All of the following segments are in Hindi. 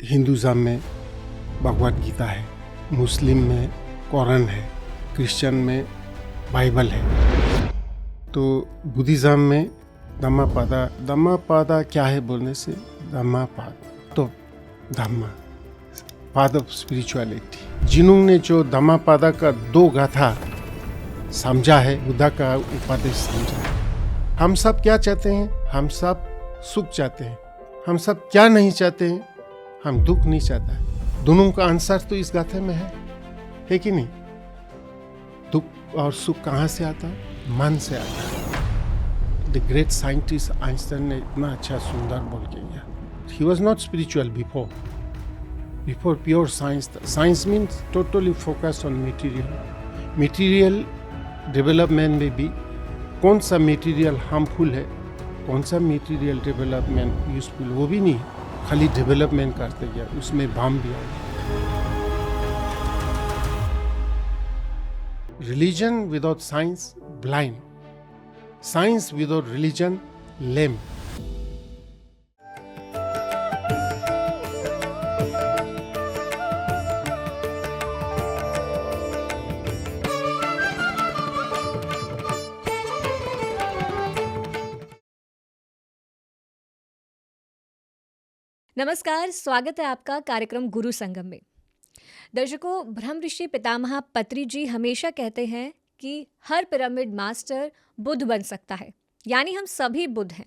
हिंदुज़म में भगवद गीता है, मुस्लिम में कुरान है, क्रिश्चियन में बाइबल है। तो बुद्धिज़्म में धम्मापादा क्या है बोलने से धम्मापाद, तो धम्मा पाद ऑफ स्पिरिचुअलिटी। जिन्होंने जो धम्मापादा का 2 गाथा समझा है, बुद्धा का उपदेश समझा है। हम सब क्या चाहते हैं? हम सब सुख चाहते हैं। हम सब क्या नहीं चाहते हैं? हम दुख नहीं चाहता है। दोनों का आंसर तो इस गाथे में है कि नहीं? दुख और सुख कहाँ से आता है? मन से आता है। द ग्रेट साइंटिस्ट आइंस्टाइन ने इतना अच्छा सुंदर बोल के गया। He was not spiritual before pure science. Science means totally focused on material development में भी कौन सा मटेरियल हार्मफुल है, कौन सा मटेरियल डेवलपमेंट यूजफुल, वो भी नहीं, खाली डेवलपमेंट करते गया, उसमें भाम भी आ गया। Religion without science blind, science without religion lame. नमस्कार, स्वागत है आपका कार्यक्रम गुरु संगम में। दर्शकों, ब्रह्म ऋषि पितामह पत्री जी हमेशा कहते हैं कि हर पिरामिड मास्टर बुद्ध बन सकता है, यानी हम सभी बुद्ध हैं।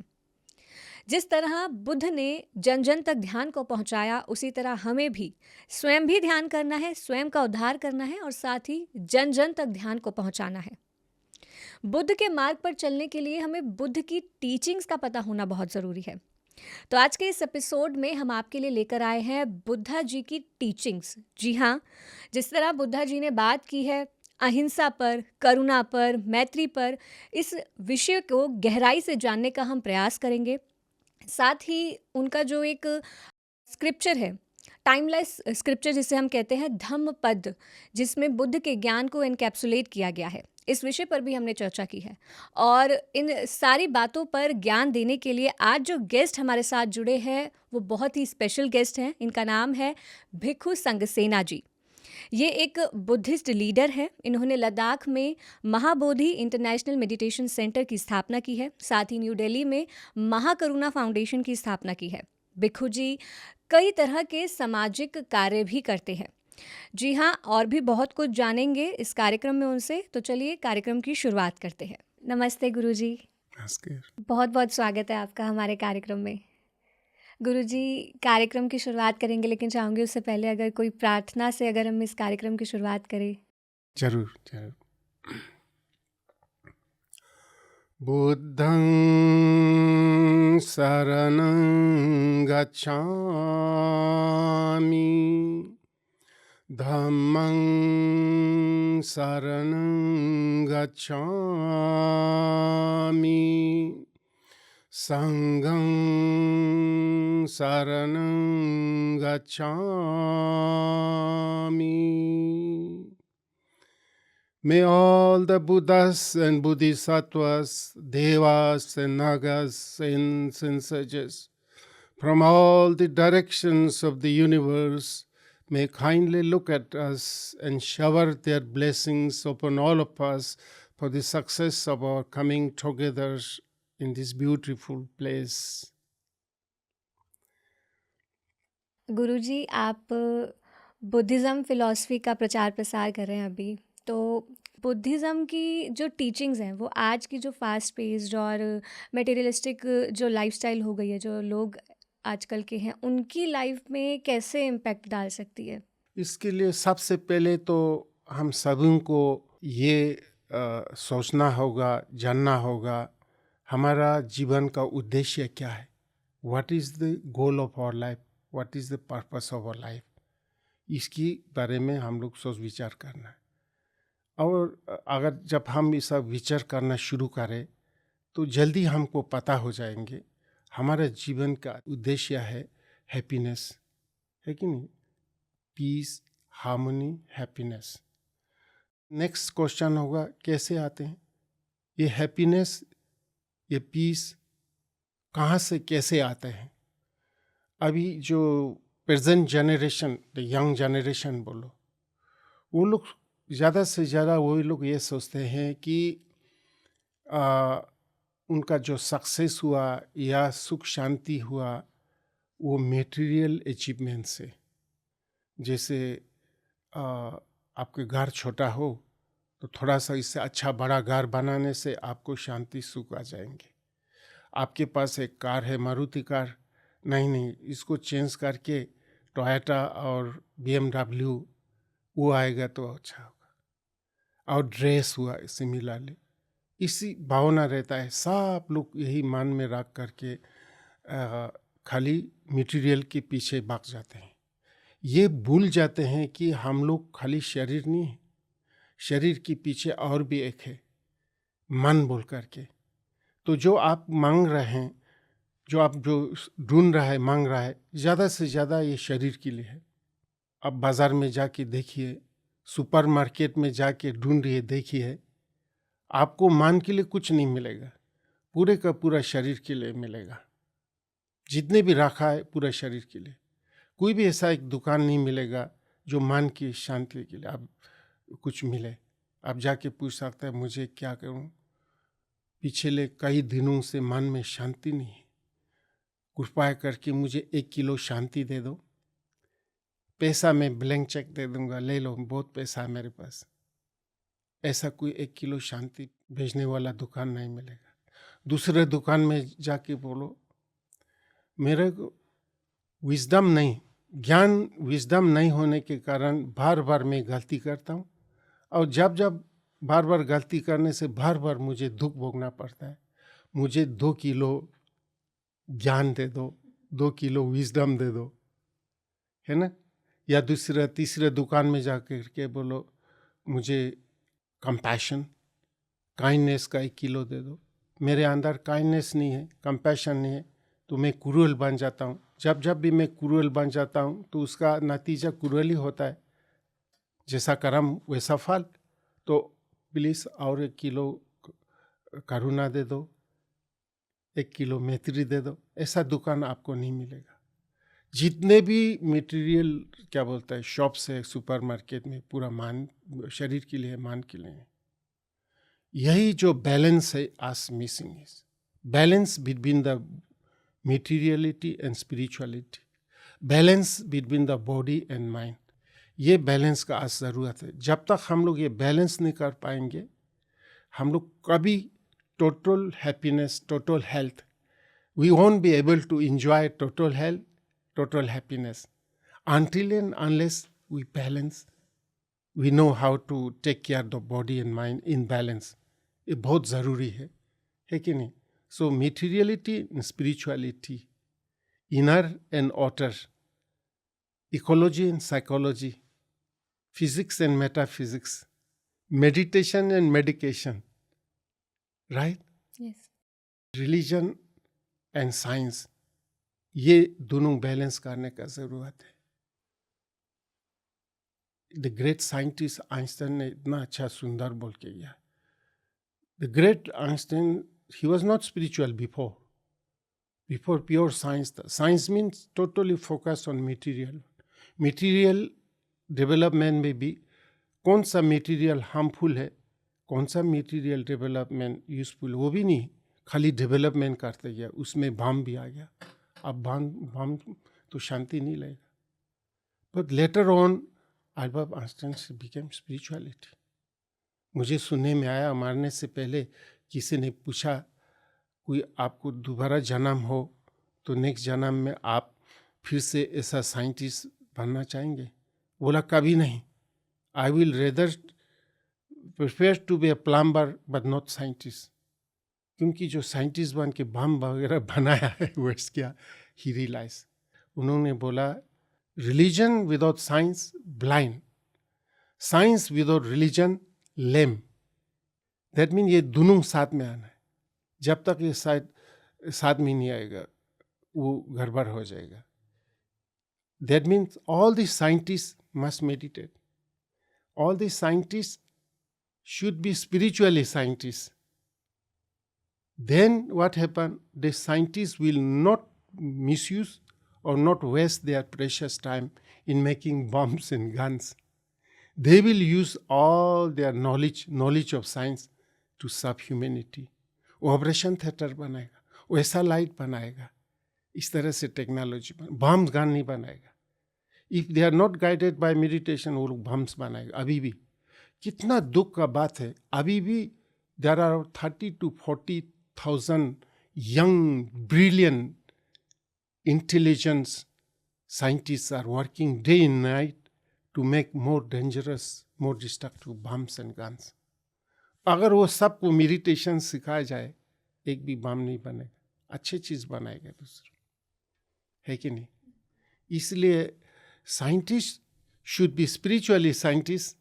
जिस तरह बुद्ध ने जन जन तक ध्यान को पहुंचाया, उसी तरह हमें भी स्वयं भी ध्यान करना है, स्वयं का उद्धार करना है और साथ ही जन जन तक ध्यान को पहुंचाना है। बुद्ध के मार्ग पर चलने के लिए हमें बुद्ध की टीचिंग्स का पता होना बहुत ज़रूरी है। तो आज के इस एपिसोड में हम आपके लिए लेकर आए हैं बुद्धा जी की टीचिंग्स। जी हाँ, जिस तरह बुद्धा जी ने बात की है अहिंसा पर, करुणा पर, मैत्री पर, इस विषय को गहराई से जानने का हम प्रयास करेंगे। साथ ही उनका जो एक स्क्रिप्चर है, टाइमलेस स्क्रिप्चर जिसे हम कहते हैं धम्मपद, जिसमें बुद्ध के ज्ञान को एनकैप्सुलेट किया गया है, इस विषय पर भी हमने चर्चा की है। और इन सारी बातों पर ज्ञान देने के लिए आज जो गेस्ट हमारे साथ जुड़े हैं वो बहुत ही स्पेशल गेस्ट हैं। इनका नाम है भिक्खु संगसेना जी। ये एक बुद्धिस्ट लीडर है। इन्होंने लद्दाख में महाबोधि इंटरनेशनल मेडिटेशन सेंटर की स्थापना की है। साथ ही न्यू दिल्ली में महाकरुणा फाउंडेशन की स्थापना की है। भिक्खु जी कई तरह के सामाजिक कार्य भी करते हैं। जी हाँ, और भी बहुत कुछ जानेंगे इस कार्यक्रम में उनसे। तो चलिए कार्यक्रम की शुरुआत करते हैं। नमस्ते गुरुजी। नमस्कार। बहुत बहुत स्वागत है आपका हमारे कार्यक्रम में। गुरुजी, कार्यक्रम की शुरुआत करेंगे, लेकिन चाहूँगी उससे पहले अगर कोई प्रार्थना से अगर हम इस कार्यक्रम की शुरुआत करें। जरूर जरूर। बुद्धं शरणं गच्छामि, धम्मं शरणं गच्छामि, संघं शरणं गच्छामि। May all the Buddhas and Bodhisattvas, Devas and Nagas, saints and sages from all the directions of the universe may kindly look at us and shower their blessings upon all of us for the success of our coming together in this beautiful place. गुरुजी, आप बुद्धिज़्म फ़िलॉसफ़ी का प्रचार प्रसार कर रहे हैं अभी, तो बुद्धिज़्म की जो टीचिंग्स हैं वो आज की जो फास्ट पेस्ड और मटेरियलिस्टिक जो लाइफस्टाइल हो गई है, जो लोग आजकल के हैं, उनकी लाइफ में कैसे इम्पैक्ट डाल सकती है? इसके लिए सबसे पहले तो हम सभी को ये सोचना होगा, जानना होगा हमारा जीवन का उद्देश्य क्या है। What is the goal of our life, what is the purpose of our life, इसकी बारे में हम लोग सोच विचार करना है। और अगर जब हम ये सब विचार करना शुरू करें तो जल्दी हमको पता हो जाएंगे हमारा जीवन का उद्देश्य है हैप्पीनेस, है कि नहीं? Peace, harmony, happiness. Next question होगा कैसे आते हैं ये हैप्पीनेस, ये पीस कहाँ से कैसे आते हैं? अभी जो present generation, the young generation बोलो, वो लोग ज़्यादा से ज़्यादा वही लोग ये सोचते हैं कि उनका जो सक्सेस हुआ या सुख शांति हुआ वो मटेरियल अचीवमेंट से। जैसे आपके घर छोटा हो तो थोड़ा सा इससे अच्छा बड़ा घर बनाने से आपको शांति सुख आ जाएंगे। आपके पास एक कार है, मारुति कार, नहीं इसको चेंज करके टोयोटा और BMW वो आएगा तो अच्छा होगा। और ड्रेस हुआ सिमिलरली, इसी भावना रहता है। सब लोग यही मान में रख करके खाली मटेरियल के पीछे भाग जाते हैं। ये भूल जाते हैं कि हम लोग खाली शरीर नहीं है, शरीर के पीछे और भी एक है, मन बोल करके। तो जो आप मांग रहे हैं, जो आप जो ढूंढ रहा है, मांग रहा है, ज़्यादा से ज़्यादा ये शरीर के लिए है। अब बाज़ार में जाके देखिए, सुपरमार्केट में जाके ढूंढिए, देखिए, आपको मन के लिए कुछ नहीं मिलेगा, पूरे का पूरा शरीर के लिए मिलेगा। जितने भी रखा है पूरा शरीर के लिए। कोई भी ऐसा एक दुकान नहीं मिलेगा जो मन की शांति के लिए आप कुछ मिले। आप जाके पूछ सकते हैं मुझे क्या करूं, पिछले कई दिनों से मन में शांति नहीं है, कृपया करके मुझे 1 किलो शांति दे दो, पैसा मैं ब्लैंक चेक दे दूंगा, ले लो, बहुत पैसा है मेरे पास। ऐसा कोई 1 किलो शांति भेजने वाला दुकान नहीं मिलेगा। दूसरे दुकान में जाके बोलो मेरे को विजडम नहीं, ज्ञान विजडम नहीं होने के कारण बार बार मैं गलती करता हूँ, और जब जब बार बार गलती करने से बार बार मुझे दुख भोगना पड़ता है। मुझे 2 किलो ज्ञान दे दो, 2 किलो विजडम दे दो, है ना। या दूसरा तीसरे दुकान में जाकर के बोलो मुझे कंपैशन, काइंडनेस का 1 किलो दे दो। मेरे अंदर काइंडनेस नहीं है, कंपैशन नहीं है, तो मैं क्रूअल बन जाता हूँ। जब जब भी मैं क्रूअल बन जाता हूँ तो उसका नतीजा क्रूअल ही होता है। जैसा कर्म वैसा फल। तो प्लीज़ और 1 किलो करुणा दे दो, 1 किलो मैत्री दे दो। ऐसा दुकान आपको नहीं मिलेगा। जितने भी मटेरियल क्या बोलता है शॉप्स है सुपरमार्केट में, पूरा मान शरीर के लिए, मान के लिए। यही जो बैलेंस है आज missing is balance between the materiality and spirituality, balance between the body and mind. ये बैलेंस का आज ज़रूरत है। जब तक हम लोग ये बैलेंस नहीं कर पाएंगे, हम लोग कभी total happiness, total health, we won't be able to enjoy total health, total happiness until and unless we balance, we know how to take care of the body and mind in balance। ये बहुत ज़रूरी है कि नहीं। So materiality and spirituality, inner and outer, ecology and psychology, physics and metaphysics, meditation and medication, right? Yes. Religion and science, ये दोनों बैलेंस करने का ज़रूरत है। द ग्रेट साइंटिस्ट आइंस्टाइन ने इतना अच्छा सुंदर बोल के गया। The great Einstein, he was not spiritual before pure science. Science means totally focused on material development में भी कौन सा material harmful है, कौन सा material development useful, वो भी नहीं, खाली development करते गया। उसमें भाम भी आ गया। अब भाम तो शांति नहीं लगेगा। But later on Albert Einstein became spirituality। मुझे सुनने में आया, मारने से पहले किसी ने पूछा कोई आपको दोबारा जन्म हो तो नेक्स्ट जन्म में आप फिर से ऐसा साइंटिस्ट बनना चाहेंगे? बोला कभी नहीं, I will rather prefer to be a plumber but not scientist. क्योंकि जो साइंटिस्ट बन के बम वगैरह बनाया है वेस्ट क्या ही रियलाइज। उन्होंने बोला religion without science blind, science without religion lame. That mean ये दोनों साथ में आना है। जब तक ये साथ में नहीं आएगा वो गड़बड़ हो जाएगा। That means all the scientist must meditate, all the scientist should be spiritually scientist. Then what happen? The scientists will not misuse or not waste their precious time in making bombs and guns. They will use all their knowledge of science to serve humanity. वो ऑपरेशन थिएटर बनाएगा, वो ऐसा लाइट बनाएगा, इस तरह से टेक्नोलॉजी बम्स गन नहीं बनाएगा. If they are not guided by meditation वो लोग बम्स बनाएगा. अभी भी कितना दुख का बात है, अभी भी there are 30 to 40,000 young brilliant intelligence scientists are working day and night to make more dangerous, more destructive bombs and guns. अगर वो सबको मेडिटेशन सिखाया जाए, एक भी बम नहीं बनेगा, अच्छी चीज बनाएगा दूसरा, है कि नहीं? इसलिए scientist should be spiritually scientists,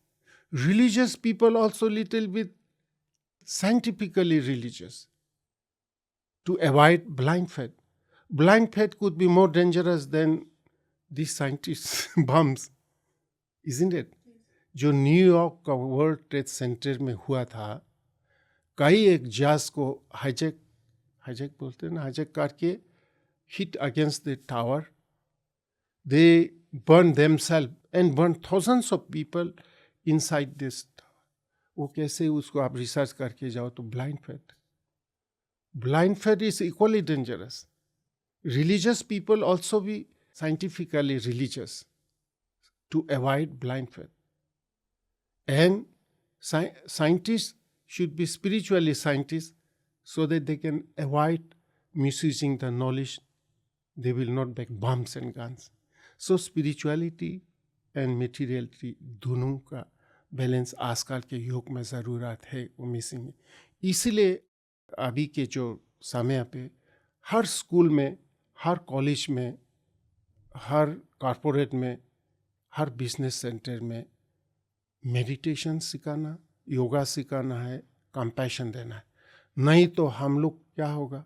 religious people also little bit scientifically religious, to avoid blind faith. Blind faith could be more dangerous than these scientists' bombs, isn't it? जो न्यूयॉर्क का वर्ल्ड ट्रेड सेंटर में हुआ था, कई एक जहाज को हाईजैक बोलते हैं ना, हाईजैक करके hit against the tower. They burn themselves and burn thousands of people inside this tower. वो कैसे, उसको आप रिसर्च करके जाओ तो blind faith is equally dangerous. Religious people also be scientifically religious to avoid blind faith. And scientists should be spiritually scientists so that they can avoid misusing the knowledge. They will not make bombs and guns. So spirituality and materiality दोनों का बैलेंस आजकल के युग में ज़रूरत है, वो मिसिंग है. इसीलिए अभी के जो समय पे हर स्कूल में, हर कॉलेज में, हर कॉरपोरेट में, हर बिजनेस सेंटर में मेडिटेशन सिखाना, योगा सिखाना है, कंपैशन देना है. नहीं तो हम लोग क्या होगा,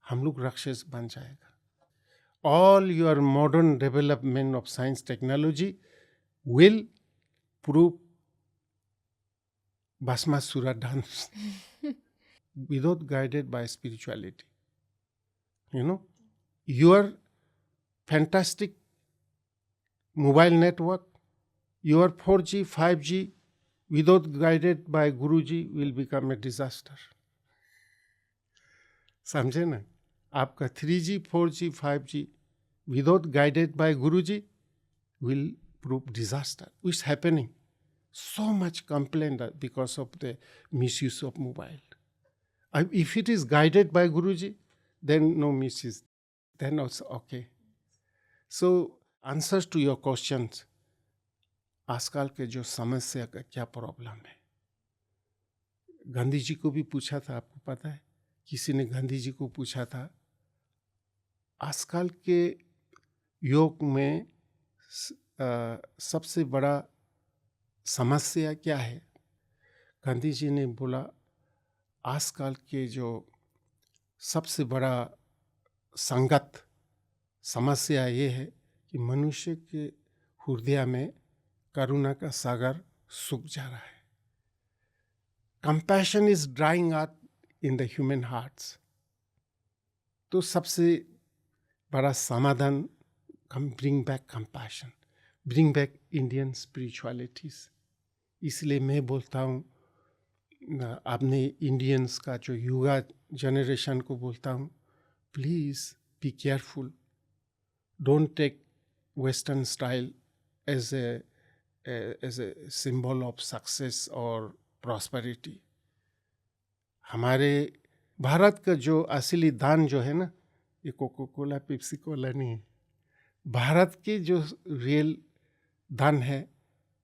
हम लोग राक्षस बन जाएगा. All your modern development of science technology will prove Bhasmasura dance without guided by spirituality. You know, your fantastic mobile network, your 4G, 5G, without guided by Guruji will become a disaster. समझे ना? आपका 3G, 4G, 5G without guided by Guruji will prove disaster. Which is happening. So much complaint because of the misuse of mobile. If it is guided by Guruji, then no misuse. Then also okay. So answers to your questions. आजकल के जो समस्या का क्या प्रॉब्लम है, गांधी जी को भी पूछा था, आपको पता है? किसी ने गांधी जी को पूछा था आजकल के योग में सबसे बड़ा समस्या क्या है. गांधी जी ने बोला आजकल के जो सबसे बड़ा संगत समस्या ये है कि मनुष्य के हृदय में करुणा का सागर सूख जा रहा है. Compassion is drying up in the human hearts. तो सबसे बड़ा समाधान, bring back compassion, bring back Indian spiritualities. इसलिए मैं बोलता हूँ, अपने इंडियंस का जो युवा जनरेशन को बोलता हूँ, please be careful. Don't take western style as a symbol of success और प्रॉस्पेरिटी. हमारे भारत का जो असली दान जो है ना, ये कोको कोला, पेप्सी कोला नहीं है. भारत के जो रियल दान है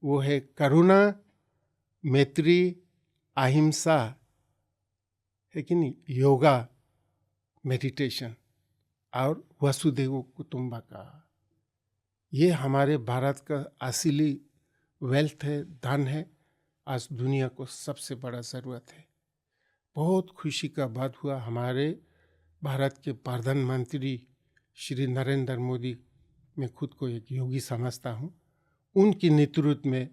वो है करुणा, मैत्री, अहिंसा, है कि नहीं, योगा, मेडिटेशन और वसुदेव कुटुंबकम. ये हमारे भारत का असली वेल्थ है, धन है. आज दुनिया को सबसे बड़ा ज़रूरत है. बहुत खुशी का बात हुआ, हमारे भारत के प्रधानमंत्री श्री नरेंद्र मोदी, मैं खुद को एक योगी समझता हूँ, उनके नेतृत्व में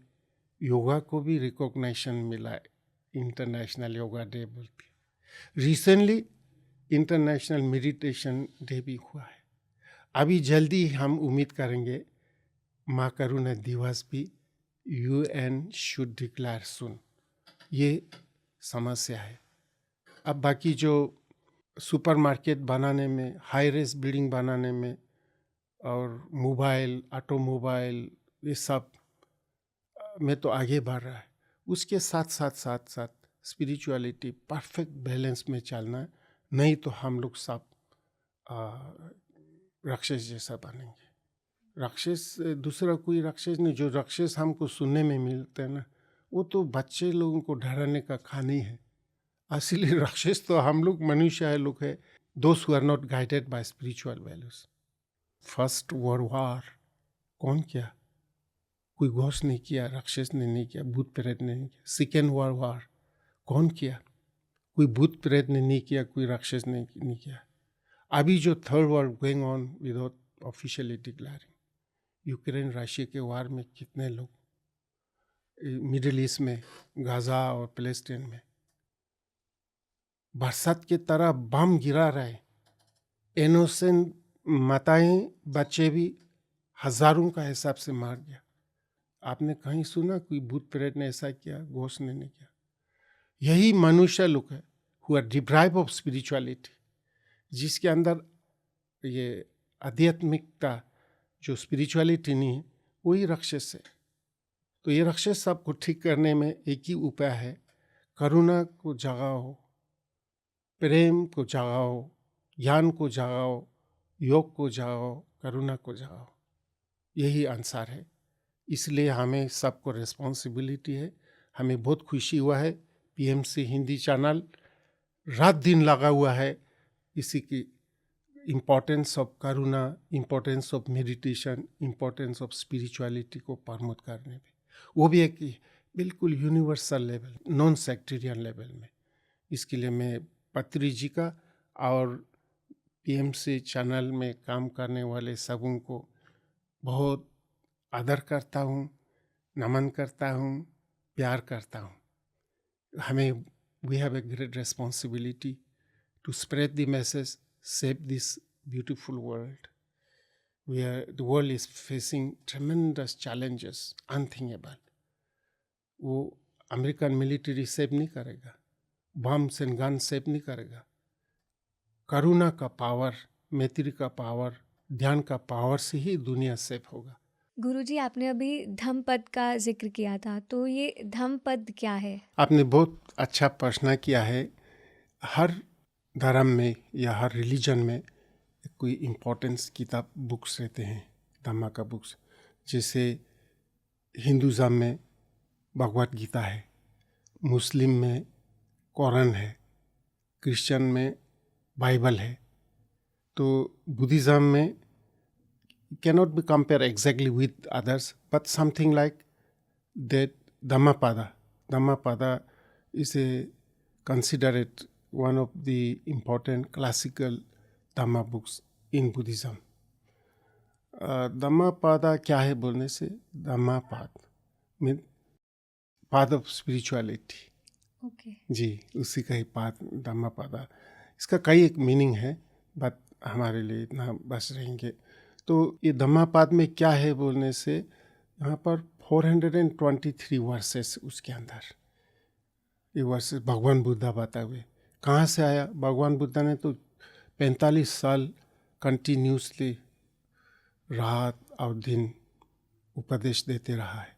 योगा को भी रिकॉग्निशन मिला है, इंटरनेशनल योगा डे बोल के. रिसेंटली इंटरनेशनल मेडिटेशन डे भी हुआ है. अभी जल्दी हम उम्मीद करेंगे माँ करुणा दिवस भी UN शुड डिक्लेयर सुन। ये समस्या है। अब बाकी जो सुपरमार्केट बनाने में, हाई रेस बिल्डिंग बनाने में और मोबाइल, ऑटोमोबाइल, ये सब में तो आगे बढ़ रहा है। उसके साथ साथ साथ साथ स्पिरिचुअलिटी परफेक्ट बैलेंस में चलना है, नहीं तो हम लोग सब राक्षस जैसा बनेंगे। राक्षस दूसरा कोई राक्षस नहीं, जो राक्षस हमको सुनने में मिलते हैं ना, वो तो बच्चे लोगों को डराने का कहानी है। असली राक्षस तो हम लोग मनुष्य है लोग है, those who are not guided by spiritual values. First world war कौन किया? कोई घोष नहीं किया, राक्षस ने नहीं किया, भूत प्रेत ने नहीं किया। सेकेंड वर्ल्ड वॉर कौन किया? कोई भूत प्रेत ने नहीं किया, कोई राक्षस ने नहीं किया। अभी जो third war going on without officially declaring, Ukraine Russia के वार में कितने लोग, मिडिल ईस्ट में, गाजा और पैलेस्टाइन में बरसात की तरह बम गिरा रहे, इनोसेंट माताएं बच्चे भी हजारों का हिसाब से मार गया। आपने कहीं सुना कोई भूत प्रेत ने ऐसा किया? घोष ने नहीं किया। यही मनुष्य लोग है who are deprived of spirituality, जिसके अंदर ये आध्यात्मिकता, जो स्पिरिचुअलिटी नहीं है, वही राक्षस है। तो ये राक्षस सबको ठीक करने में एक ही उपाय है, करुणा को जगाओ, प्रेम को जगाओ, ज्ञान को जगाओ, योग को जगाओ, करुणा को जगाओ। यही आंसर है। इसलिए हमें सबको रिस्पॉन्सिबिलिटी है। हमें बहुत खुशी हुआ है, PMC हिंदी चैनल रात दिन लगा हुआ है इसी की importance of Karuna, importance of meditation, importance of spirituality को प्रमोट करने में, वो भी एक बिल्कुल universal level, non sectarian level में। इसके लिए मैं पत्री जी का और PMC चैनल में काम करने वाले सबों को बहुत आदर करता हूँ, नमन करता हूँ, प्यार करता हूँ। हमें we have a great responsibility to spread the message, save this beautiful world where the world is facing tremendous challenges, unthinkable. वो अमेरिकन मिलिट्री सेव नहीं करेगा, बम्स एंड गन सेव नहीं करेगा। करुणा का पावर, मैत्री का पावर, ध्यान का पावर से ही दुनिया सेव होगा। गुरुजी, आपने अभी धम्मपद का जिक्र किया था, तो ये धम्मपद क्या है? आपने बहुत अच्छा प्रश्न किया है। हर धर्म में या हर रिलीजन में कोई इम्पोर्टेंस किताब बुक्स रहते हैं, धम्मा का बुक्स। जैसे हिंदुज़म में भगवत गीता है, मुस्लिम में कुरान है, क्रिश्चियन में बाइबल है। तो बुद्धिज़्म में cannot be compared exactly with others, but something like that Dhammapada. Dhammapada is considered one of the important classical Dhamma books in Buddhism. Dhammapada क्या है बोलने से, Dhammapad mean path of spirituality. Okay जी, उसी का ही पाथ धम्मापादा। इसका कई एक मीनिंग है, बट हमारे लिए इतना बस रहेंगे। तो ये धम्मापाद में क्या है बोलने से, यहाँ पर 423 वर्सेस, उसके अंदर ये वर्सेस भगवान बुद्धा बताए हुए। कहाँ से आया? भगवान बुद्धा ने तो 45 साल कंटिन्यूसली रात और दिन उपदेश देते रहा है।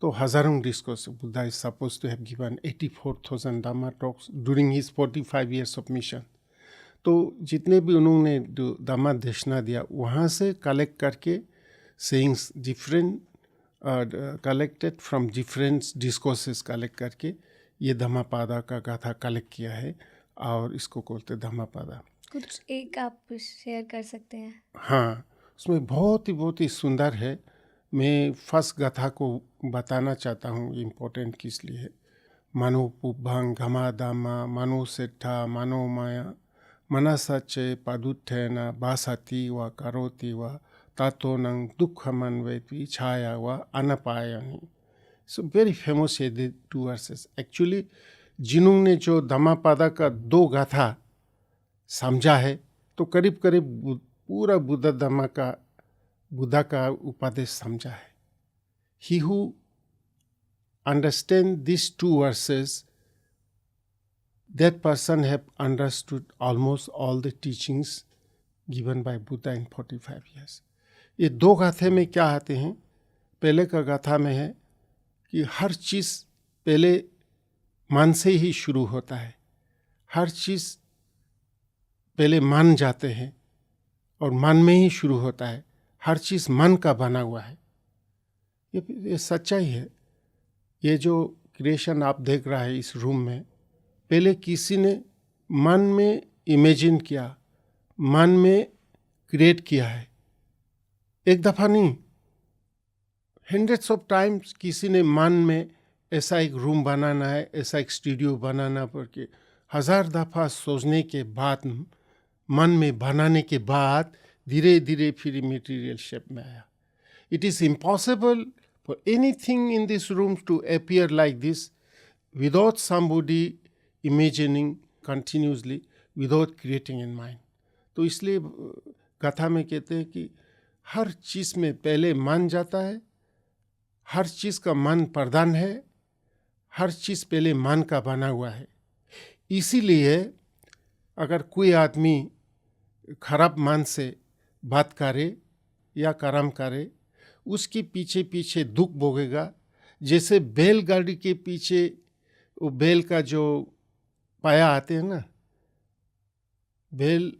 तो हजारों discourse, Buddha is suppose to have given 84,000 Dhamma talks during his 45 years of mission. तो जितने भी उन्होंने धम्मा देशना दिया, वहाँ से कलेक्ट करके sayings different collected from different discourses collect करके ये धम्मापादा का गाथा कलेक्ट किया है, और इसको बोलते धम्मापादा। कुछ एक आप शेयर कर सकते हैं? हाँ, उसमें बहुत ही सुंदर है। मैं फर्स्ट गाथा को बताना चाहता हूँ, इम्पोर्टेंट किस लिए है। मनो पुभंग घमा दामा मनो सेठा मनो माया मनसाचे पादुठेन बासति व करोति व तातोनं दुःखमन्वेति छाया व अनपायनि। सो वेरी फेमस है द 2 वर्सेस। एक्चुअली जिन्हों ने जो धम्मापादा का 2 गाथा समझा है, तो करीब करीब पूरा बुद्धा का उपदेश समझा है। He who understand these two verses, that person have understood almost all the teachings given by Buddha in 45 years. ये दो गाथे में क्या आते हैं? पहले का गाथा में है कि हर चीज़ पहले मन से ही शुरू होता है, हर चीज़ पहले मान जाते हैं और मन में ही शुरू होता है, हर चीज़ मन का बना हुआ है। ये सच्चाई है। ये जो क्रिएशन आप देख रहा है इस रूम में, पहले किसी ने मन में इमेजिन किया, मन में क्रिएट किया है, एक दफ़ा नहीं, हंड्रेड्स ऑफ टाइम्स किसी ने मन में ऐसा एक रूम बनाना है, ऐसा एक स्टूडियो बनाना पड़ के 1000 दफ़ा सोचने के बाद, मन में बनाने के बाद धीरे धीरे फिर मटेरियल शेप में आया। It is impossible for anything in this room to appear like this without somebody imagining continuously, without creating in mind. तो इसलिए कथा में कहते हैं कि हर चीज़ में पहले मन जाता है, हर चीज़ का मन प्रधान है, हर चीज़ पहले मन का बना हुआ है। इसीलिए अगर कोई आदमी खराब मन से बात करे या कर्म करे, उसके पीछे पीछे दुख भोगेगा। जैसे बैलगाड़ी के पीछे वो बैल का जो पाया आते हैं ना, बैल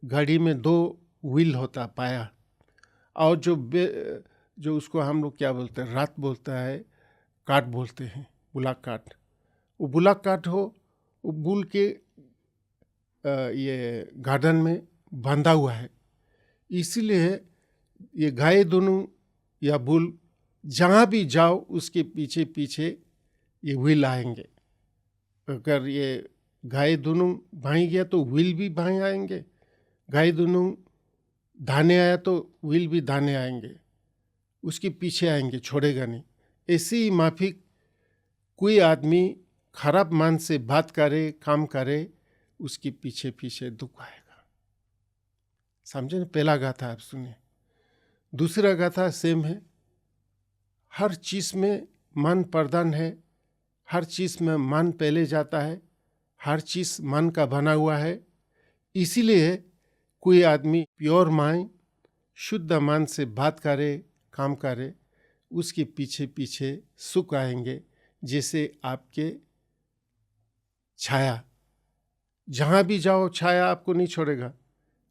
गाड़ी में 2 व्हील होता पाया, और जो उसको हम लोग क्या बोलते हैं, रात बोलता है, काट बोलते हैं, बुलाक काट। वो बुलाक काट हो, वो बुल के ये गार्डन में बांधा हुआ है। इसीलिए ये गाय दोनों या बुल जहाँ भी जाओ उसके पीछे पीछे ये व्हील आएंगे। अगर ये गाय दोनों भाई गया तो व्हील भी भाई आएंगे, गाय दोनों दाने आया तो व्हील भी दाने आएंगे, उसके पीछे आएंगे, छोड़ेगा नहीं। ऐसे ही माफिक कोई आदमी खराब मन से बात करे, काम करे, उसके पीछे पीछे दुख आएगा। समझे ना? पहला गाथा आप सुने। दूसरा गाथा सेम है। हर चीज़ में मन प्रधान है, हर चीज़ में मन पहले जाता है, हर चीज़ मन का बना हुआ है। इसीलिए कोई आदमी प्योर माइंड, शुद्ध मन से बात करे, काम करे, उसके पीछे पीछे सुख आएंगे। जैसे आपके छाया, जहाँ भी जाओ छाया आपको नहीं छोड़ेगा,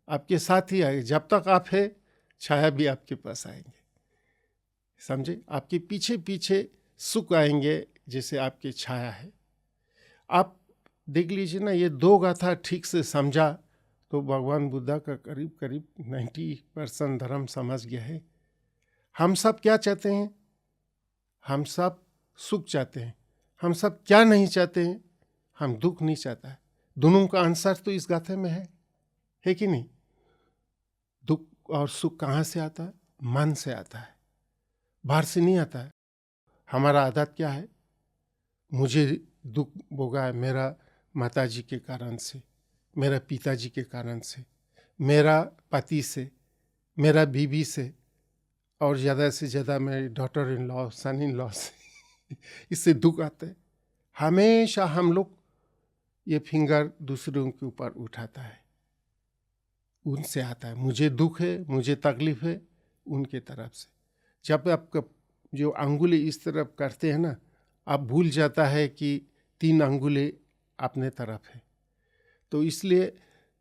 आपके साथ ही आएगा। जब तक आप है, छाया भी आपके पास आएंगे। समझे? आपके पीछे पीछे सुख आएंगे जैसे आपके छाया है। आप देख लीजिए ना, ये 2 गाथा ठीक से समझा तो भगवान बुद्धा का करीब करीब 90% धर्म समझ गया है। हम सब क्या चाहते हैं? हम सब सुख चाहते हैं। हम सब क्या नहीं चाहते हैं? हम दुख नहीं चाहता है। दोनों का आंसर तो इस गाथे में है कि नहीं? दुख और सुख कहाँ से आता है? मन से आता है, बाहर से नहीं आता है। हमारा आदत क्या है? मुझे दुख भोगा है मेरा माताजी के कारण से, मेरा पिताजी के कारण से, मेरा पति से, मेरा बीवी से, और ज़्यादा से ज़्यादा मेरी daughter in law, son in law से इससे दुख आता है। हमेशा हम लोग ये फिंगर दूसरों के ऊपर उठाता है, उनसे आता है। मुझे दुख है, मुझे तकलीफ है, उनके तरफ से। जब आपका जो अंगुली इस तरफ करते हैं ना, आप भूल जाता है कि 3 अंगुली अपने तरफ है। तो इसलिए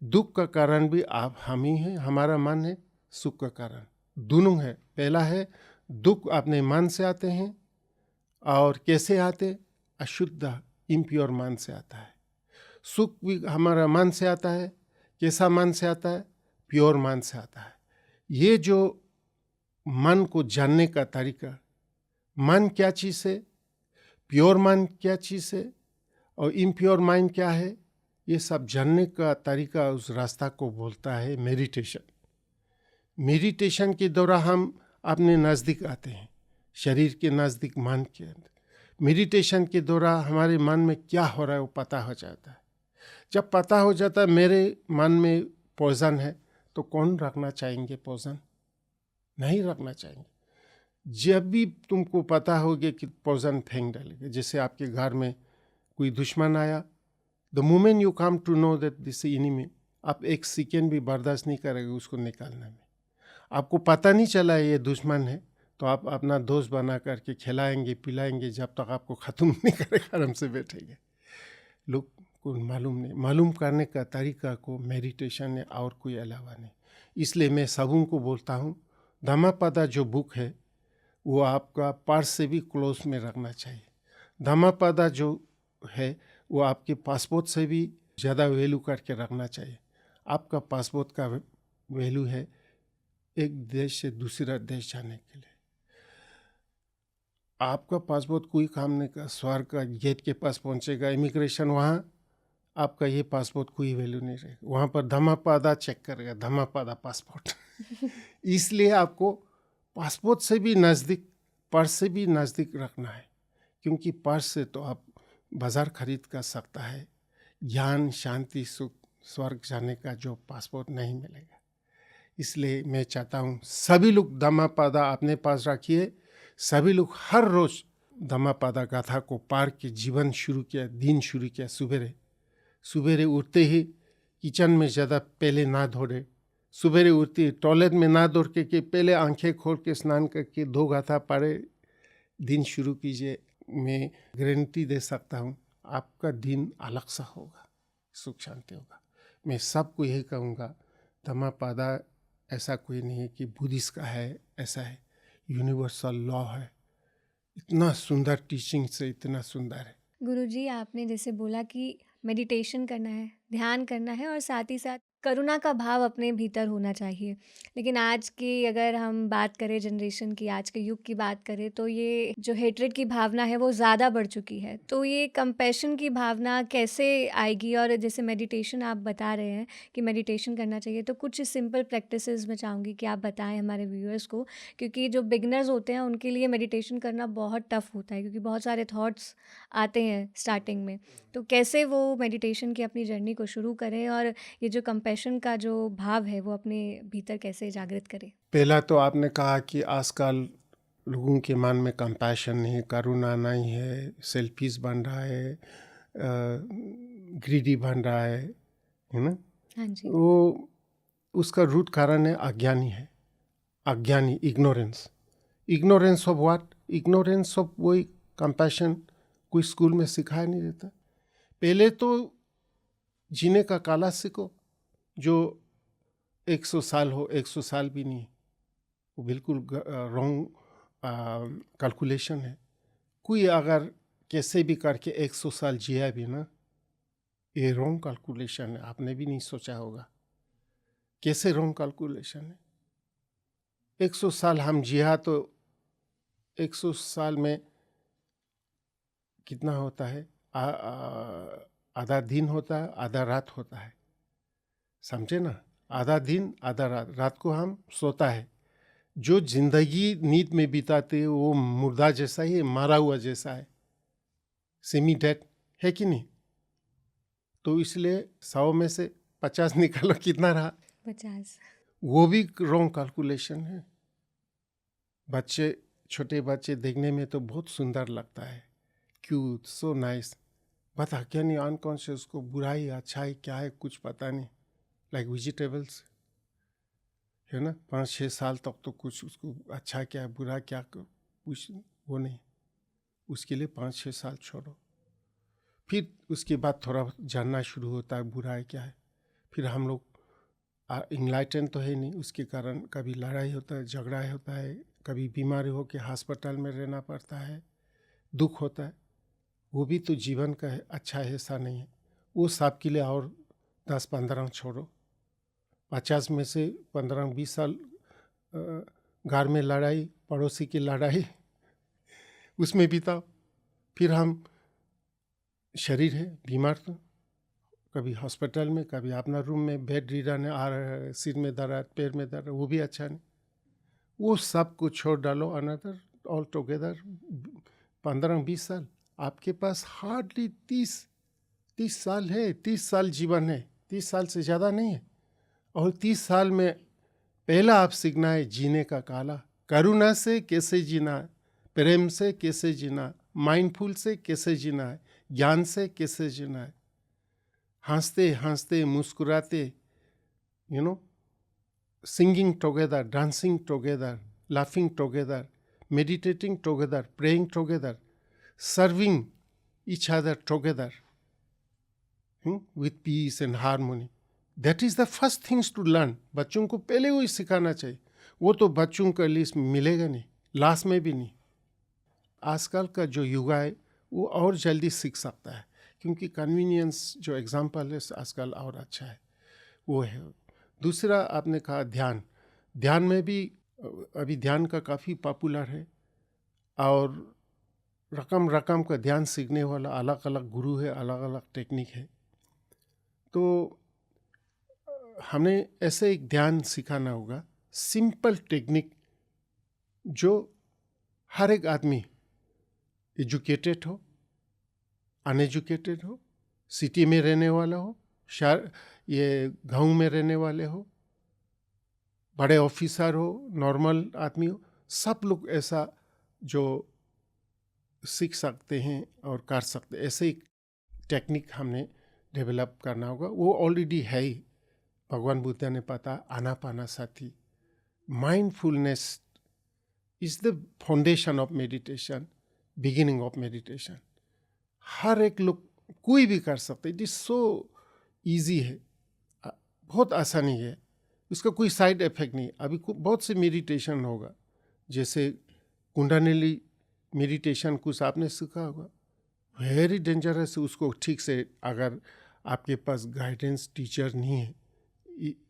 दुख का कारण भी आप हम ही हैं, हमारा मन है। सुख का कारण दोनों है। पहला है दुख अपने मन से आते हैं, और कैसे आते? अशुद्ध इम्प्योर मन से आता है। सुख भी हमारा मन से आता है। कैसा मन से आता है? प्योर मन से आता है। ये जो मन को जानने का तरीका, मन क्या चीज़ है, प्योर मन क्या चीज़ है, और इम्प्योर माइंड क्या है, ये सब जानने का तरीका, उस रास्ता को बोलता है मेडिटेशन। मेडिटेशन के द्वारा हम अपने नज़दीक आते हैं, शरीर के नज़दीक, मन के अंदर। मेडिटेशन के द्वारा हमारे मन में क्या हो रहा है वो पता हो जाता है। जब पता हो जाता है मेरे मन में पॉइजन है, तो कौन रखना चाहेंगे पॉइजन? नहीं रखना चाहेंगे। जब भी तुमको पता होगा कि पॉइजन फेंक डालेंगे, जैसे आपके घर में कोई दुश्मन आया, the moment you come to know that this enemy, आप एक सेकेंड भी बर्दाश्त नहीं करेंगे उसको निकालने में। आपको पता नहीं चला ये दुश्मन है, तो आप अपना दोस्त बना करके खिलाएंगे पिलाएंगे, जब तक आपको ख़त्म नहीं करेगा आराम से बैठेंगे। लोग को मालूम नहीं, मालूम करने का तरीका को मेडिटेशन है और कोई अलावा नहीं। इसलिए मैं सबों को बोलता हूँ, धम्मपदा जो बुक है वो आपका पर्स से भी क्लोज में रखना चाहिए। धम्मपदा जो है वो आपके पासपोर्ट से भी ज़्यादा वैल्यू करके रखना चाहिए। आपका पासपोर्ट का वैल्यू है एक देश से दूसरा देश जाने के लिए। आपका पासपोर्ट कोई काम नहीं का, स्वर्ग का गेट के पास पहुंचेगा, इमिग्रेशन वहाँ, आपका ये पासपोर्ट कोई वैल्यू नहीं रहेगा। वहाँ पर धम्मपदा चेक करेगा, धम्मपदा पासपोर्ट। इसलिए आपको पासपोर्ट से भी नज़दीक, पर्स से भी नज़दीक रखना है, क्योंकि पर्स से तो आप बाज़ार खरीद कर सकता है, ज्ञान शांति सुख स्वर्ग जाने का जो पासपोर्ट नहीं मिलेगा। इसलिए मैं चाहता हूँ सभी लोग धम्मपदा अपने पास रखिए। सभी लोग हर रोज़ धम्मपदा गाथा को पार के जीवन शुरू किया, दिन शुरू किया। सुबेरे उठते ही किचन में ज़्यादा पहले ना दौड़े, सुबेरे उठते ही टॉयलेट में ना दौड़ के पहले आंखें खोल के स्नान करके 2 गाथा पढ़े, दिन शुरू कीजिए। मैं गारंटी दे सकता हूँ आपका दिन अलग सा होगा, सुख शांति होगा। मैं सबको यही कहूँगा, धम्मपदा ऐसा कोई नहीं है कि बुद्धिस्ट का है, ऐसा है, यूनिवर्सल लॉ है। इतना सुंदर टीचिंग से इतना सुंदर है। गुरुजी, आपने जैसे बोला कि मेडिटेशन करना है, ध्यान करना है और साथ ही साथ करुणा का भाव अपने भीतर होना चाहिए। लेकिन आज की अगर हम बात करें जनरेशन की, आज के युग की बात करें, तो ये जो हेट्रेड की भावना है वो ज़्यादा बढ़ चुकी है। तो ये कंपैशन की भावना कैसे आएगी? और जैसे मेडिटेशन आप बता रहे हैं कि मेडिटेशन करना चाहिए, तो कुछ सिंपल प्रैक्टिसेस मैं चाहूँगी कि आप बताएं हमारे व्यूअर्स को, क्योंकि जो बिगनर्स होते हैं उनके लिए मेडिटेशन करना बहुत टफ होता है, क्योंकि बहुत सारे थॉट्स आते हैं स्टार्टिंग में। तो कैसे वो मेडिटेशन की अपनी जर्नी को शुरू करें और ये जो कंपैशन का जो भाव है वो अपने भीतर कैसे जागृत करें? पहला तो आपने कहा कि आजकल लोगों के मन में कंपैशन नहीं है, करुणा नहीं है, सेल्फिश बन रहा है, ग्रीडी बन रहा है ना। हाँ जी। वो उसका रूट कारण है अज्ञानी है, अज्ञानी, ignorance of what? Ignorance of वही कंपैशन कोई स्कूल में सिखाया नहीं देता। पहले तो जीने का कला सीखो। जो 100 साल हो, 100 साल भी नहीं, वो बिल्कुल रॉन्ग कैलकुलेशन है। कोई अगर कैसे भी करके 100 साल जिया भी ना, ये रॉन्ग कैलकुलेशन है। आपने भी नहीं सोचा होगा कैसे रॉन्ग कैलकुलेशन है। 100 साल हम जिया तो 100 साल में कितना होता है? आधा दिन होता है, आधा रात होता है, समझे ना? आधा दिन आधा रात। रात को हम सोता है। जो जिंदगी नींद में बिताते हैं वो मुर्दा जैसा ही है, मारा हुआ जैसा है, सेमी डेड है कि नहीं? तो इसलिए 100 में से 50 निकालो, कितना रहा? 50। वो भी रॉन्ग कैलकुलेशन है। बच्चे, छोटे बच्चे देखने में तो बहुत सुंदर लगता है, क्यूट, सो नाइस, बता क्या नहीं अनकॉन्शियस को बुराई अच्छाई क्या है कुछ पता नहीं। लाइक वेजिटेबल्स है ना, 5-6 साल तक तो कुछ उसको अच्छा क्या है बुरा क्या कुछ वो नहीं, उसके लिए 5-6 साल छोड़ो। फिर उसके बाद थोड़ा जानना शुरू होता है बुराई क्या है। फिर हम लोग इनलाइटन तो है नहीं, उसके कारण कभी लड़ाई होता है, झगड़ा होता है, कभी बीमारी हो के अस्पताल में रहना पड़ता है, दुख होता है। वो भी तो जीवन का है, अच्छा हिस्सा नहीं है। वो सब के लिए और 10-15 छोड़ो। 50 में से 15-20 साल घर में लड़ाई, पड़ोसी की लड़ाई, उसमें बिताओ। फिर हम शरीर है बीमार, तो कभी हॉस्पिटल में, कभी अपना रूम में बेड रीडन है, सिर में दर्द, पैर में दर्द, वो भी अच्छा नहीं। वो सब को छोड़ डालो। अनदर ऑल टुगेदर 15-20 साल आपके पास हार्डली 30 साल है। 30 साल जीवन है, 30 साल से ज़्यादा नहीं है। और 30 साल में पहला आप सीखना है जीने का कला। करुणा से कैसे जीना है, प्रेम से कैसे जीना है, माइंडफुल से कैसे जीना है, ज्ञान से कैसे जीना है, हंसते हंसते मुस्कुराते, singing together, dancing together, laughing together, meditating together, praying together, serving each other together, with peace and harmony. That is the first things to learn. बच्चों को पहले वही सिखाना चाहिए. वो तो बच्चों का लिस्ट मिलेगा नहीं, लास्ट में भी नहीं. आजकल का जो युग है वो और जल्दी सीख सकता है, क्योंकि कन्वीनियंस जो एग्जाम्पल है आजकल और अच्छा है, वो है. दूसरा आपने कहा ध्यान में भी अभी ध्यान का काफ़ी पॉपुलर है, और रकम का ध्यान सीखने वाला अलग अलग गुरु है, अलग अलग टेक्निक है. तो हमें ऐसे एक ध्यान सिखाना होगा, सिंपल टेक्निक, जो हर एक आदमी, एजुकेटेड हो, अनएजुकेटेड हो, सिटी में रहने वाला हो, ये गांव में रहने वाले हो, बड़े ऑफिसर हो, नॉर्मल आदमी हो, सब लोग ऐसा जो सीख सकते हैं और कर सकते, ऐसे एक टेक्निक हमने डेवलप करना होगा. वो ऑलरेडी है ही, भगवान बुद्ध ने पता, आनापानासति. Mindfulness is the foundation of meditation, beginning of meditation. हर एक लोग कोई भी कर सकते. इट इज सो ईजी है, बहुत आसानी है, उसका कोई साइड इफेक्ट नहीं. अभी बहुत से मेडिटेशन होगा, जैसे कुंडलिनी मेडिटेशन कुछ आपने सीखा होगा, वेरी डेंजरस. उसको ठीक से अगर आपके पास गाइडेंस टीचर नहीं है,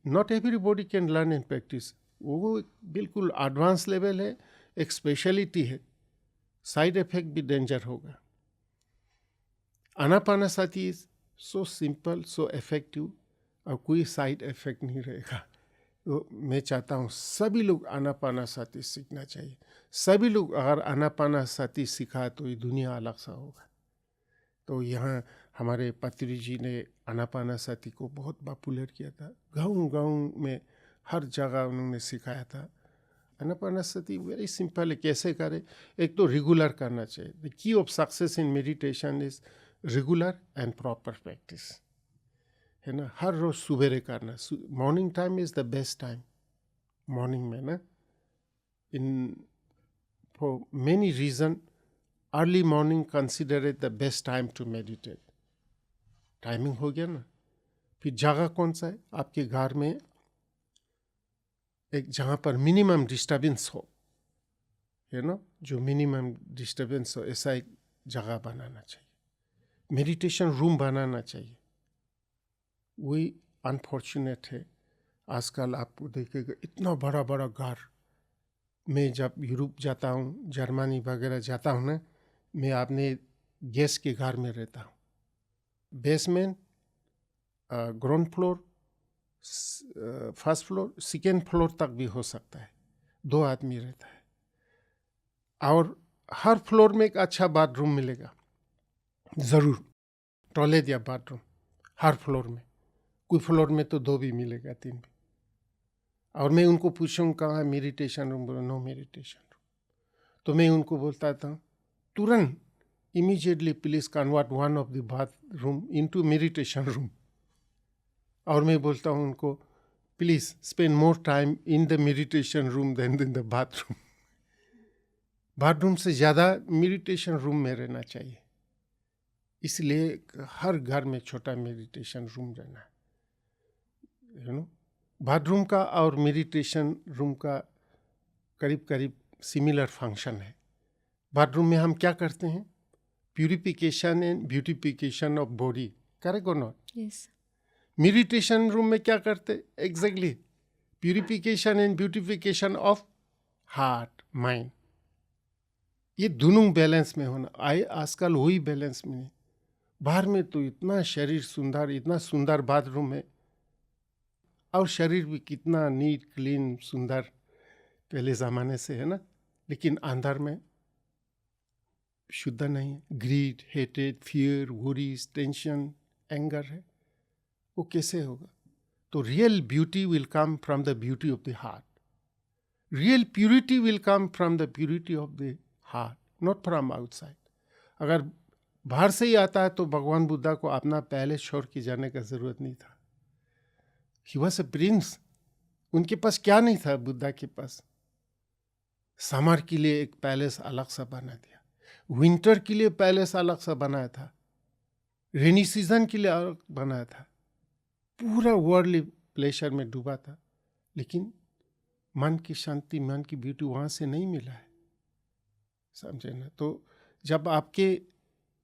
not everybody can learn and practice. वो बिल्कुल एडवांस लेवल है, एक स्पेशलिटी है, साइड इफेक्ट भी डेंजर होगा. आनापानासति is so simple, so effective, और कोई साइड इफेक्ट नहीं रहेगा. तो मैं चाहता हूँ सभी लोग आनापानासति सीखना चाहिए. सभी लोग अगर आनापानासति सीखा तो ये दुनिया अलग सा होगा. तो यहाँ हमारे पत्री जी ने आनापानासति को बहुत पॉपुलर किया था. गाँव में हर जगह उन्होंने सिखाया था. आनापानासति वेरी सिंपल है, कैसे करें. एक तो रेगुलर करना चाहिए. The key of success in meditation is regular and proper practice, है ना. हर रोज सुबेरे करना. Morning time is the best time. Morning में ना, in for many reason, early morning consider it the best time to meditate. Timing हो गया ना. फिर जगह कौन सा है आपके घर में, एक जहाँ पर मिनिमम डिस्टर्बेंस हो, है ना, जो मिनिमम डिस्टर्बेंस हो, ऐसा एक जगह बनाना चाहिए. मेडिटेशन रूम बनाना चाहिए. वही अनफॉर्चुनेट है आजकल. आप देखिएगा इतना बड़ा बड़ा घर. मैं जब यूरोप जाता हूँ, जर्मनी वगैरह जाता हूँ ना, मैं अपने गेस्ट के घर में रहता हूँ. Basement, ground floor, first floor, second floor तक भी हो सकता है. 2 आदमी रहता है, और हर फ्लोर में एक अच्छा बाथरूम मिलेगा ज़रूर. टॉयलेट या बाथरूम हर फ्लोर में. कोई फ्लोर में तो 2 भी मिलेगा, 3 भी. और मैं उनको पूछूँ कहाँ है मेडिटेशन रूम, बोलो नो मेडिटेशन रूम. तो मैं उनको बोलता था तुरंत immediately please convert one of the bathroom into meditation room. और मैं बोलता हूँ उनको please spend more time in the meditation room than in the bathroom. Bathroom से ज़्यादा मेडिटेशन रूम में रहना चाहिए. इसलिए हर घर में छोटा मेडिटेशन रूम रहना है, यू नो. बाथरूम का और मेडिटेशन रूम का करीब करीब सिमिलर फंक्शन है. बाथरूम में हम क्या करते हैं, purification and beautification of body, correct और नॉट. यस. मेडिटेशन रूम में क्या करते, exactly purification and beautification of heart, mind. ये दोनों बैलेंस में होना. आजकल वही बैलेंस में नहीं. बाहर में तो इतना शरीर सुंदर, इतना सुंदर बाथरूम है, और शरीर भी कितना नीट क्लीन सुंदर पहले ज़माने से है ना, लेकिन अंदर में शुद्ध नहीं है. ग्रीड, हेटेड, फियर, वरीज, टेंशन, एंगर है. वो कैसे होगा. तो real beauty will come from the beauty of the heart. Real purity will come from the purity of the heart, not from outside. अगर बाहर से ही आता है तो भगवान बुद्धा को अपना पहले छोड़ के जाने का जरूरत नहीं था. He was a Prince. उनके पास क्या नहीं था बुद्धा के पास? समर के लिए एक पैलेस अलग सा बना दिया, विंटर के लिए पैलेस अलग सा बनाया था, रेनी सीजन के लिए अलग बनाया था. पूरा वर्ल्डली प्लेजर में डूबा था. लेकिन मन की शांति, मन की ब्यूटी वहाँ से नहीं मिला है. समझे ना? तो जब आपके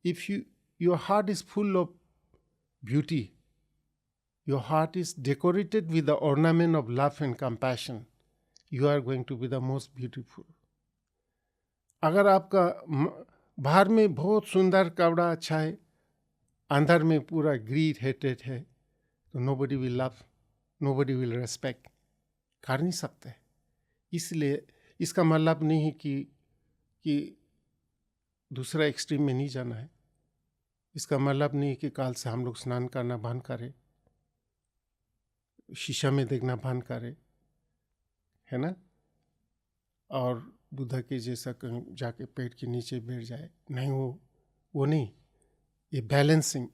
if your heart is full of beauty, your heart is decorated with the ornament of love and compassion, you are going to be the most beautiful. अगर आपका बाहर में बहुत सुंदर कपड़ा अच्छा है, अंदर में पूरा ग्रीड हेटेड है, तो nobody will love, nobody will respect. कर नहीं सकते. इसलिए इसका मतलब नहीं है कि दूसरा एक्सट्रीम में नहीं जाना है. इसका मतलब नहीं है कि काल से हम लोग स्नान करना बंद करें, शीशा में देखना बंद करे, है ना, और बुद्धा के जैसा कहीं जाके पेट के नीचे बैठ जाए. नहीं, वो नहीं. ये balancing,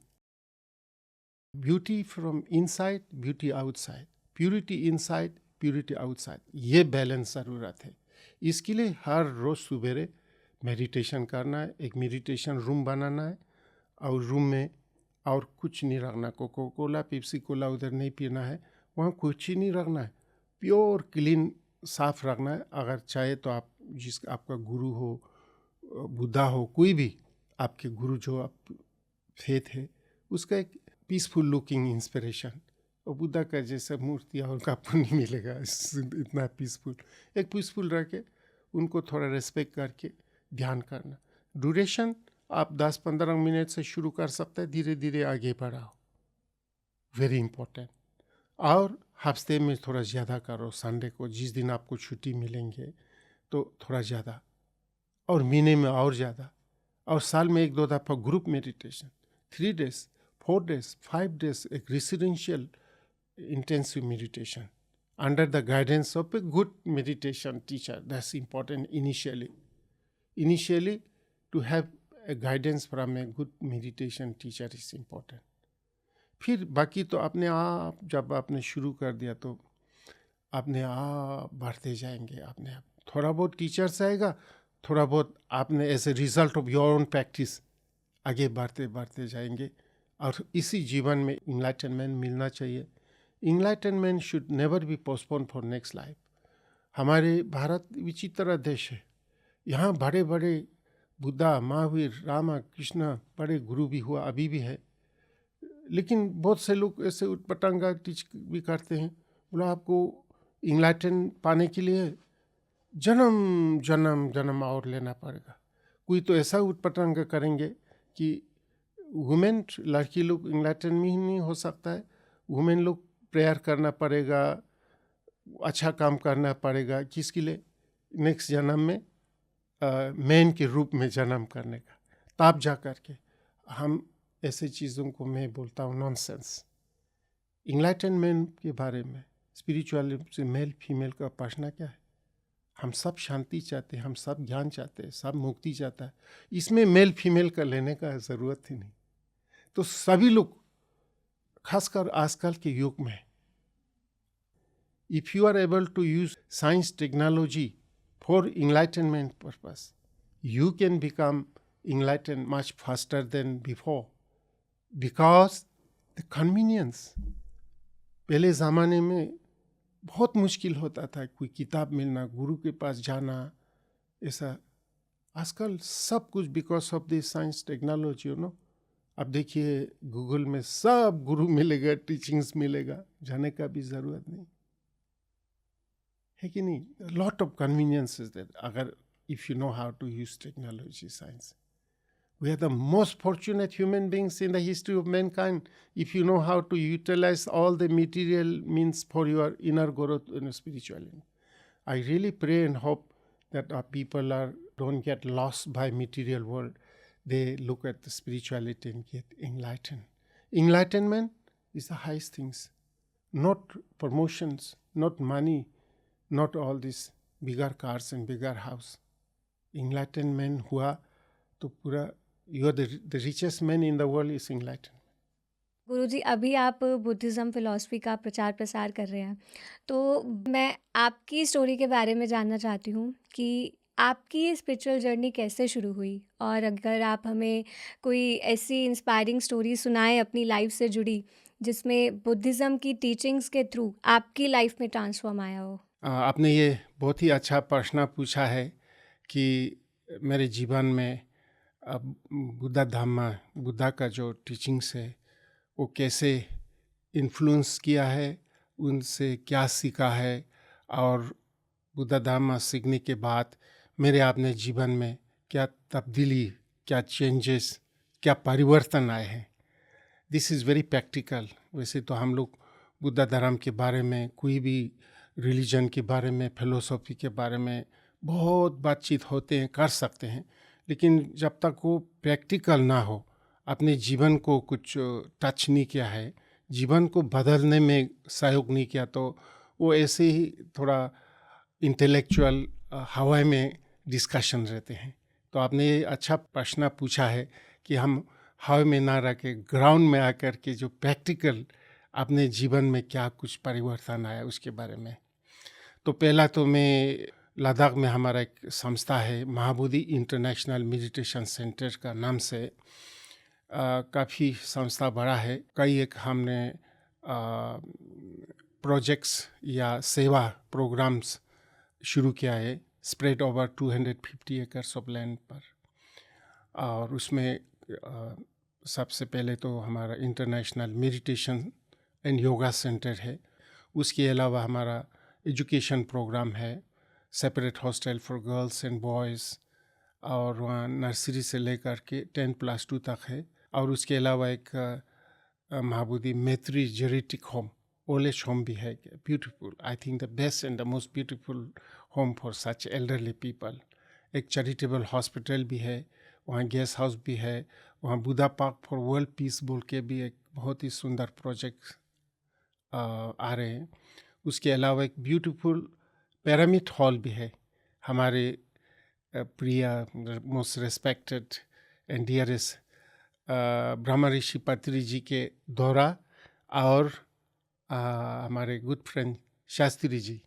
beauty from inside, beauty outside, purity inside, purity outside, ये बैलेंस ज़रूरत है. इसके लिए हर रोज़ सुबेरे मेडिटेशन करना है. एक मेडिटेशन रूम बनाना है और रूम में और कुछ नहीं रखना. कोको कोला, पेप्सी कोला उधर नहीं पीना है. वहाँ कुछ ही नहीं रखना है. प्योर क्लीन साफ रखना है. अगर चाहे तो आप आपका गुरु हो, बुद्धा हो, कोई भी आपके गुरु जो आप फेथ है, उसका एक पीसफुल लुकिंग इंस्पिरेशन. और बुद्धा का जैसा मूर्ति और आपको नहीं मिलेगा इतना पीसफुल. एक पीसफुल रह के उनको थोड़ा रेस्पेक्ट करके ध्यान करना. ड्यूरेशन आप 10-15 मिनट से शुरू कर सकते हैं, धीरे धीरे आगे बढ़ाओ. Very important. और हफ्ते में थोड़ा ज़्यादा करो. संडे को जिस दिन आपको छुट्टी मिलेंगे तो थोड़ा ज़्यादा, और महीने में और ज़्यादा, और साल में 1-2 दफ़ा group meditation, 3 days, 4 days, 5 days, एक residential intensive meditation under the guidance of a good meditation teacher. That's important. Initially to have a guidance from a good meditation teacher is important. फिर बाकी तो अपने आप, जब आपने शुरू कर दिया तो अपने आप बढ़ते जाएंगे. अपने आप थोड़ा बहुत टीचर्स आएगा, थोड़ा बहुत आपने as a result of your own practice आगे बढ़ते बढ़ते जाएंगे. और इसी जीवन में इनलाइटनमेंट मिलना चाहिए. Enlightenment should never be postpone for next life. हमारे भारत विचित्र देश है. यहाँ बड़े बड़े बुद्धा, महावीर, रामा, कृष्णा, बड़े गुरु भी हुआ, अभी भी है. लेकिन बहुत से लोग ऐसे उटपटांगा टीच भी करते हैं. बोला आपको इंलाइटन पाने के लिए जन्म जन्म जन्म और लेना पड़ेगा. कोई तो ऐसा उटपटांगा करेंगे कि वुमेन, लड़की लोग इंलाइटन में ही नहीं हो सकता है. वुमेन लोग प्रेयर करना पड़ेगा, अच्छा काम करना पड़ेगा. किसके लिए? नेक्स्ट जन्म में मैन के रूप में जन्म करने का. तब जा कर के हम ऐसे चीज़ों को मैं बोलता हूँ नॉनसेंस. इंलाइटनमेंट के बारे में स्पिरिचुअलिटी से मेल फीमेल का प्रश्न क्या है? हम सब शांति चाहते हैं, हम सब ज्ञान चाहते हैं, सब मुक्ति चाहता है. इसमें मेल फीमेल का लेने का ज़रूरत ही नहीं. तो सभी लोग, खासकर आजकल के युग में, if you are able to use science technology for enlightenment purpose, you can become enlightened much faster than before because the convenience. पहले ज़माने में बहुत मुश्किल होता था कोई किताब मिलना, गुरु के पास जाना, ऐसा. आजकल सब कुछ because of this science technology, you know. अब देखिए गूगल में सब गुरु मिलेगा, टीचिंग्स मिलेगा, जाने का भी ज़रूरत नहीं है कि नहीं. Lot of conveniences there. अगर if you know how to use technology, science. We are the most fortunate human beings in the history of mankind if you know how to utilize all the material means for your inner growth and spirituality. I really pray and hope that our people don't get lost by material world. They look at the spirituality and get enlightened. Enlightenment is the highest things. not promotions, not money, not all this bigger cars and bigger house. Enlightenment हुआ तो पूरा you are the richest man in the world is enlightened. गुरुजी अभी आप बुद्धिज़्म फ़िलॉसफ़ी का प्रचार प्रसार कर रहे हैं, तो मैं आपकी स्टोरी के बारे में जानना चाहती हूँ कि आपकी स्पिरिचुअल जर्नी कैसे शुरू हुई? और अगर आप हमें कोई ऐसी इंस्पायरिंग स्टोरी सुनाएँ अपनी लाइफ़ से जुड़ी, जिसमें बुद्धिज़्म की टीचिंग्स के थ्रू आपकी लाइफ़ में ट्रांसफ़ॉर्म आया हो? आपने ये बहुत ही अच्छा प्रश्न पूछा है कि मेरे जीवन में बुद्धा धम्मा, बुद्धा का जो टीचिंग्स है वो कैसे इन्फ्लुएंस किया है, उनसे क्या सीखा है, और बुद्धा धम्मा सीखने के बाद मेरे अपने जीवन में क्या तब्दीली, क्या चेंजेस, क्या परिवर्तन आए हैं. This is very practical. वैसे तो हम लोग बुद्धा धर्म के बारे में, कोई भी रिलीजन के बारे में, फिलोसॉफी के बारे में बहुत बातचीत होते हैं, कर सकते हैं, लेकिन जब तक वो प्रैक्टिकल ना हो, अपने जीवन को कुछ टच नहीं किया है, जीवन को बदलने में सहयोग नहीं किया, तो वो ऐसे ही थोड़ा इंटेलेक्चुअल हवा में डिस्कशन रहते हैं. तो आपने ये अच्छा प्रश्न पूछा है कि हम हवा में ना रह के ग्राउंड में आकर के जो प्रैक्टिकल अपने जीवन में क्या कुछ परिवर्तन आया उसके बारे में. तो पहला तो मैं लद्दाख में हमारा एक संस्था है महाबोधि इंटरनेशनल मेडिटेशन सेंटर का नाम से, काफ़ी संस्था बड़ा है. कई एक हमने प्रोजेक्ट्स या सेवा प्रोग्राम्स शुरू किया है, spread over 250 acres of land पर. और उसमें सबसे पहले तो हमारा international meditation and yoga centre है. उसके अलावा हमारा एजुकेशन प्रोग्राम है, separate hostel for girls and boys, और वहाँ नर्सरी से लेकर के 10+2 तक है. और उसके अलावा एक महाबोधि मैत्री जेरेटिक होम, ओल्ड एज होम भी है. Beautiful, I think the best and the most beautiful home for such elderly people. एक चैरिटेबल हॉस्पिटल भी है, वहाँ गेस्ट हाउस भी है. वहाँ Buddha park for world peace बोल के भी एक बहुत ही सुंदर प्रोजेक्ट आ रहे हैं. उसके अलावा एक ब्यूटीफुल पिरामिड हॉल भी है. हमारे प्रिय, most respected and dearest Brahma Rishi Patri ji के द्वारा, और हमारे गुड फ्रेंड शास्त्री जी,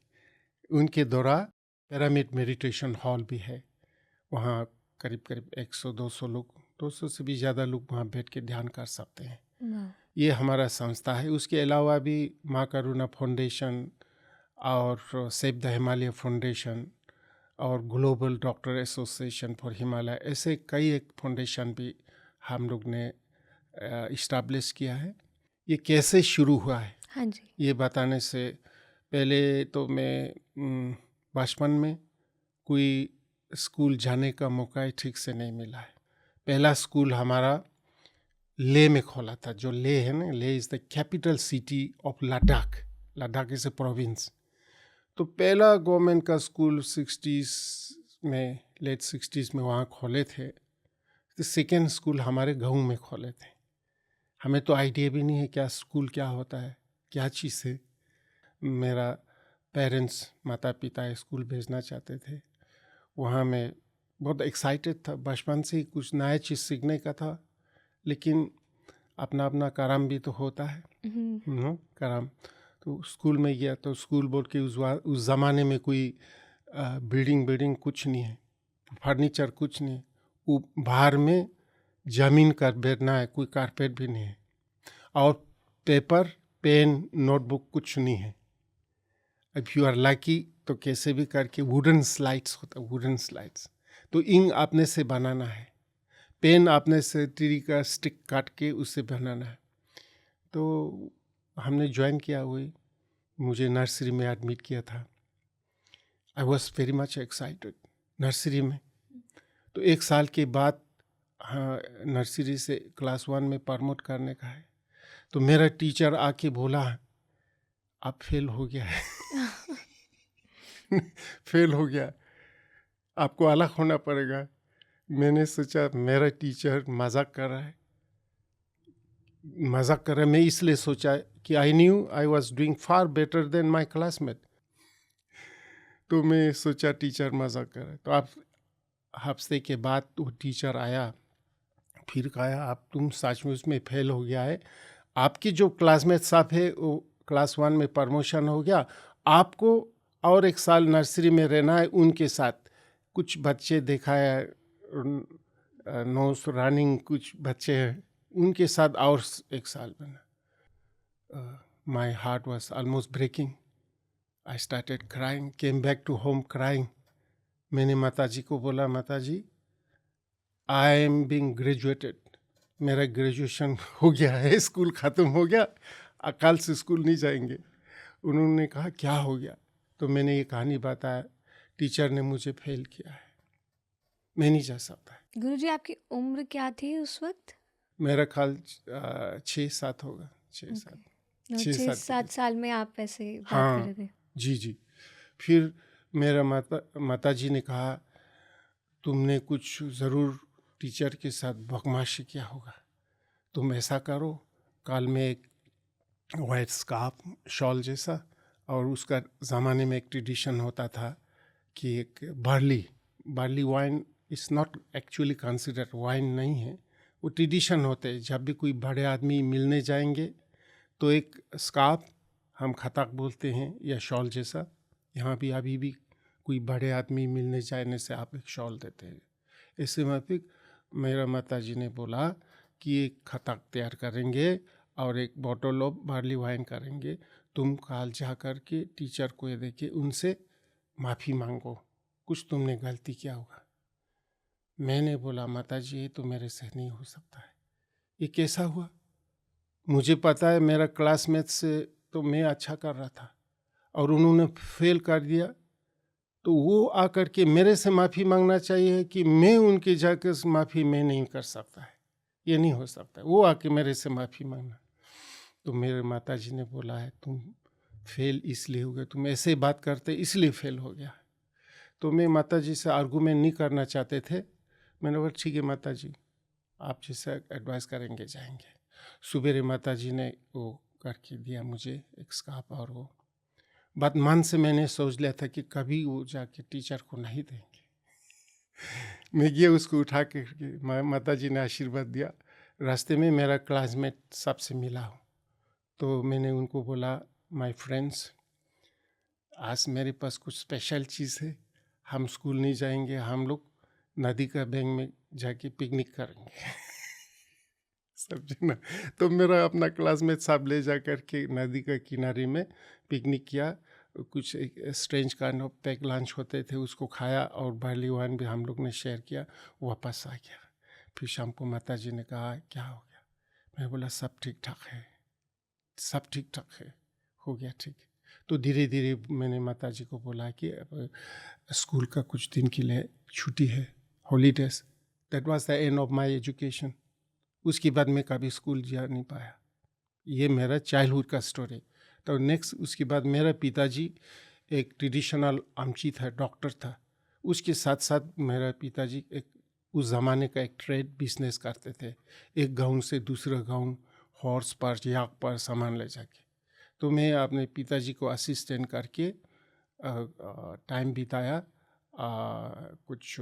उनके द्वारा पिरामिड मेडिटेशन हॉल भी है. वहाँ करीब करीब 100-200 लोग, 200 से भी ज़्यादा लोग वहाँ बैठ के ध्यान कर सकते हैं. ये हमारा संस्था है. उसके अलावा भी माँ करुणा फाउंडेशन और सेव द हिमालय फाउंडेशन और global doctor association for Himalaya, ऐसे कई एक फाउंडेशन भी हम लोग ने इस्टेब्लिश किया है. ये कैसे शुरू हुआ है, हाँ जी, ये बताने से पहले तो मैं बचपन में कोई स्कूल जाने का मौका ही ठीक से नहीं मिला है. पहला स्कूल हमारा लेह में खोला था. जो लेह है ना, Leh is the capital city of Ladakh. Ladakh is a province. तो पहला गवर्नमेंट का स्कूल 60s में, लेट 60s में वहाँ खोले थे. तो सेकेंड स्कूल हमारे गाँव में खोले थे. हमें तो आइडिया भी नहीं है क्या स्कूल क्या होता है, क्या चीज़ है. मेरा पेरेंट्स, माता पिता स्कूल भेजना चाहते थे. वहाँ मैं बहुत एक्साइटेड था, बचपन से ही कुछ नया चीज़ सीखने का था. लेकिन अपना अपना काम भी तो होता है, काम. तो स्कूल में गया तो स्कूल बोल के उस ज़माने में कोई बिल्डिंग कुछ नहीं है, फर्नीचर कुछ नहीं है. वो बाहर में ज़मीन कर बैठना है, कोई कारपेट भी नहीं है, और पेपर पेन नोटबुक कुछ नहीं है. इफ़ यू आर लकी तो कैसे भी करके वुडन स्लाइड्स होता है, वुडन स्लाइड्स. तो इंक आपने से बनाना है, पेन आपने से ट्री का स्टिक काट के उससे बनाना है. तो हमने ज्वाइन किया हुई, मुझे नर्सरी में एडमिट किया था. I was very much excited nursery में. तो 1 साल के बाद हाँ, नर्सरी से क्लास 1 में प्रमोट करने का है. तो मेरा टीचर आके बोला आप फेल हो गया है. फेल हो गया, आपको अलग होना पड़ेगा. मैंने सोचा मेरा टीचर मजाक कर रहा है. मैं इसलिए सोचा कि I knew I was doing far better than my classmate. तो मैं सोचा टीचर मज़ा करे। तो आप हफ्ते के बाद वो टीचर आया, फिर कहा आप तुम सचमुच में फेल हो गया है, आपकी जो क्लासमेट साहब है वो क्लास 1 में प्रमोशन हो गया, आपको और एक साल नर्सरी में रहना है उनके साथ। कुछ बच्चे देखा है नोस रनिंग, कुछ बच्चे हैं उनके साथ और एक साल बना। My heart was almost breaking. I started crying, came back to home crying. मैंने माताजी को बोला, माताजी आई एम बीइंग ग्रेजुएटेड, मेरा ग्रेजुएशन हो गया है, स्कूल ख़त्म हो गया, कल से स्कूल नहीं जाएंगे। उन्होंने कहा क्या हो गया? तो मैंने ये कहानी बताया, टीचर ने मुझे फेल किया है, मैं नहीं जा सकता। गुरुजी आपकी उम्र क्या थी उस वक्त? मेरा ख्याल 6-7 होगा, 6-7 छः सात साल में आप ऐसे बात कर हाँ रहे थे? जी। फिर मेरा माताजी ने कहा तुमने कुछ ज़रूर टीचर के साथ बदमाशी किया होगा, तुम ऐसा करो, कल में एक वाइट स्कार्फ शॉल जैसा, और उसका ज़माने में एक ट्रेडिशन होता था कि एक barley wine is not actually considered wine, नहीं है वो, ट्रेडिशन होते हैं। जब भी कोई बड़े आदमी मिलने जाएंगे तो एक स्कार्फ, हम खताक बोलते हैं, या शॉल जैसा, यहाँ भी अभी भी कोई बड़े आदमी मिलने जाने से आप एक शॉल देते हैं। इससे मुताबिक मेरा माताजी ने बोला कि एक खताक तैयार करेंगे और एक बॉटल ऑफ बार्ली वाइन करेंगे, तुम कल जा कर के टीचर को ये देखे उनसे माफ़ी मांगो, कुछ तुमने गलती किया होगा। मैंने बोला माताजी ये तो मेरे से नहीं हो सकता है, ये कैसा हुआ? मुझे पता है मेरा क्लासमेट से तो मैं अच्छा कर रहा था और उन्होंने फेल कर दिया, तो वो आकर के मेरे से माफ़ी मांगना चाहिए कि मैं उनके जाकर माफ़ी मैं नहीं कर सकता है, ये नहीं हो सकता, वो आके मेरे से माफ़ी मांगना। तो मेरे माताजी ने बोला है तुम फेल इसलिए हो गए, तुम ऐसे बात करते इसलिए फेल हो गया। तो मैं माताजी से आर्गूमेंट नहीं करना चाहते थे। मैंने बोला ठीक है माताजी, आप जैसा एडवाइस करेंगे जाएंगे। सुबेरे माताजी ने वो करके दिया मुझे एक स्कार्फ, और वो बात मन से मैंने सोच लिया था कि कभी वो जाके टीचर को नहीं देंगे। मैं गया उसको उठा के, माताजी ने आशीर्वाद दिया। रास्ते में मेरा क्लासमेट सबसे मिला हूँ, तो मैंने उनको बोला माय फ्रेंड्स, आज मेरे पास कुछ स्पेशल चीज़ है, हम स्कूल नहीं जाएंगे, हम लोग नदी का बैंक में जाके पिकनिक करेंगे। समझे ना? तो मेरा अपना क्लासमेट साहब ले जा कर के नदी का किनारे में पिकनिक किया, कुछ एक strange kind of pack lunch होते थे उसको खाया, और बार्ली वाइन भी हम लोग ने शेयर किया, वापस आ गया। फिर शाम को माताजी ने कहा क्या हो गया? मैं बोला सब ठीक ठाक है, सब ठीक ठाक है, हो गया ठीक। तो धीरे धीरे मैंने माताजी को बोला कि अब स्कूल का कुछ दिन के लिए छुट्टी है, holidays. That was the end of my education. उसके बाद मैं कभी स्कूल जा नहीं पाया। ये मेरा चाइल्डहुड का स्टोरी। तो नेक्स्ट उसके बाद मेरा पिताजी एक ट्रेडिशनल आमची था, डॉक्टर था। उसके साथ साथ मेरा पिताजी एक उस ज़माने का एक ट्रेड बिजनेस करते थे, एक गांव से दूसरा गांव हॉर्स पर याक पर सामान ले जाके। तो मैं अपने पिताजी को असिस्टेंट करके टाइम बिताया कुछ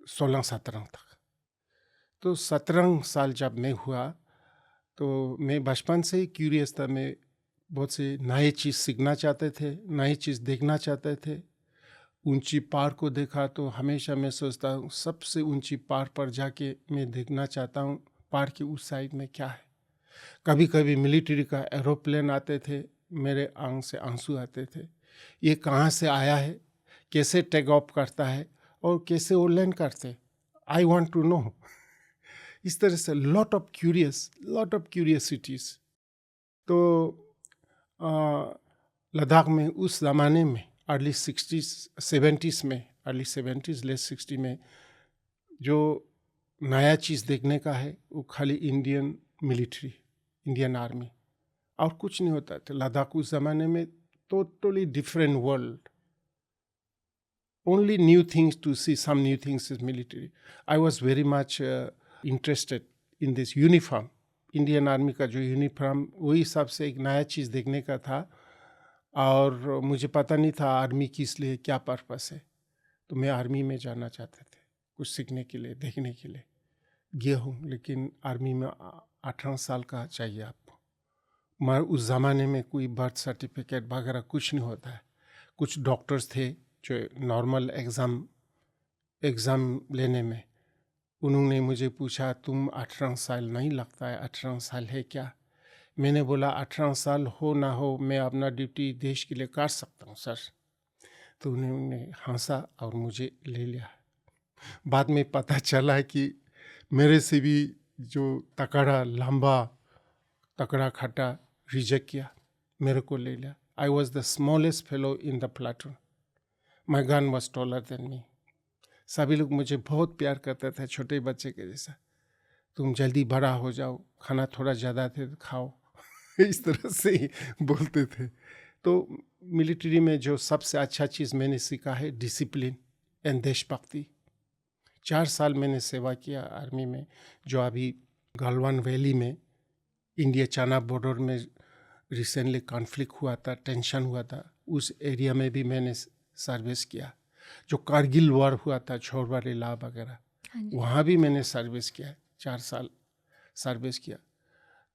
16-17 तक। तो 17 साल जब मैं हुआ तो मैं बचपन से ही क्यूरियस था। मैं बहुत से नए चीज़ सीखना चाहते थे, नई चीज़ देखना चाहते थे। ऊंची पहाड़ को देखा तो हमेशा मैं सोचता हूँ सबसे ऊंची पहाड़ पर जाके मैं देखना चाहता हूँ पहाड़ के उस साइड में क्या है। कभी कभी मिलिट्री का एरोप्लेन आते थे, मेरे आंख से आंसू आते थे, ये कहाँ से आया है, कैसे टेक ऑफ करता है और कैसे वो लैंड करते, आई वांट टू नो। इस तरह से लॉट ऑफ क्यूरियसिटीज़। तो लद्दाख में उस ज़माने में अर्ली 70s में, अर्ली 70s लेट 60 में जो नया चीज़ देखने का है वो खाली इंडियन मिलिट्री, इंडियन आर्मी, और कुछ नहीं होता था। लद्दाख उस ज़माने में totally different world, only new things to see, some new things is military. I was very much interested in this uniform. Indian army का जो यूनिफॉर्म वही हिसाब से एक नया चीज़ देखने का था, और मुझे पता नहीं था आर्मी किस लिए, क्या पर्पस है। तो मैं आर्मी में जाना चाहते थे, कुछ सीखने के लिए, देखने के लिए गया हूँ। लेकिन आर्मी में 18 साल का चाहिए आपको, मगर उस ज़माने में कोई बर्थ सर्टिफिकेट वगैरह कुछ नहीं होता है। कुछ डॉक्टर्स थे जो नॉर्मल एग्ज़ाम लेने में, उन्होंने मुझे पूछा तुम 18 साल नहीं लगता है, 18 साल है क्या? मैंने बोला 18 साल हो ना हो मैं अपना ड्यूटी देश के लिए कर सकता हूँ सर। तो उन्होंने हंसा और मुझे ले लिया। बाद में पता चला कि मेरे से भी जो तकड़ा लंबा तकड़ा खट्टा रिजेक्ट किया, मेरे को ले लिया। I was the smallest fellow in the platoon, my gun was taller than me. सभी लोग मुझे बहुत प्यार करते थे, छोटे बच्चे के जैसा। तुम जल्दी बड़ा हो जाओ, खाना थोड़ा ज़्यादा थे तो खाओ इस तरह से ही बोलते थे। तो मिलिट्री में जो सबसे अच्छा चीज़ मैंने सीखा है डिसिप्लिन एंड देशभक्ति। 4 साल मैंने सेवा किया आर्मी में, जो अभी गलवान वैली में इंडिया चाइना बॉर्डर में रिसेंटली कॉन्फ्लिक्ट हुआ था, टेंशन हुआ था, उस एरिया में भी मैंने सर्विस किया। जो कारगिल वॉर हुआ था, छोरबाड़ी ला वगैरह, वहाँ भी मैंने सर्विस किया, 4 साल सर्विस किया।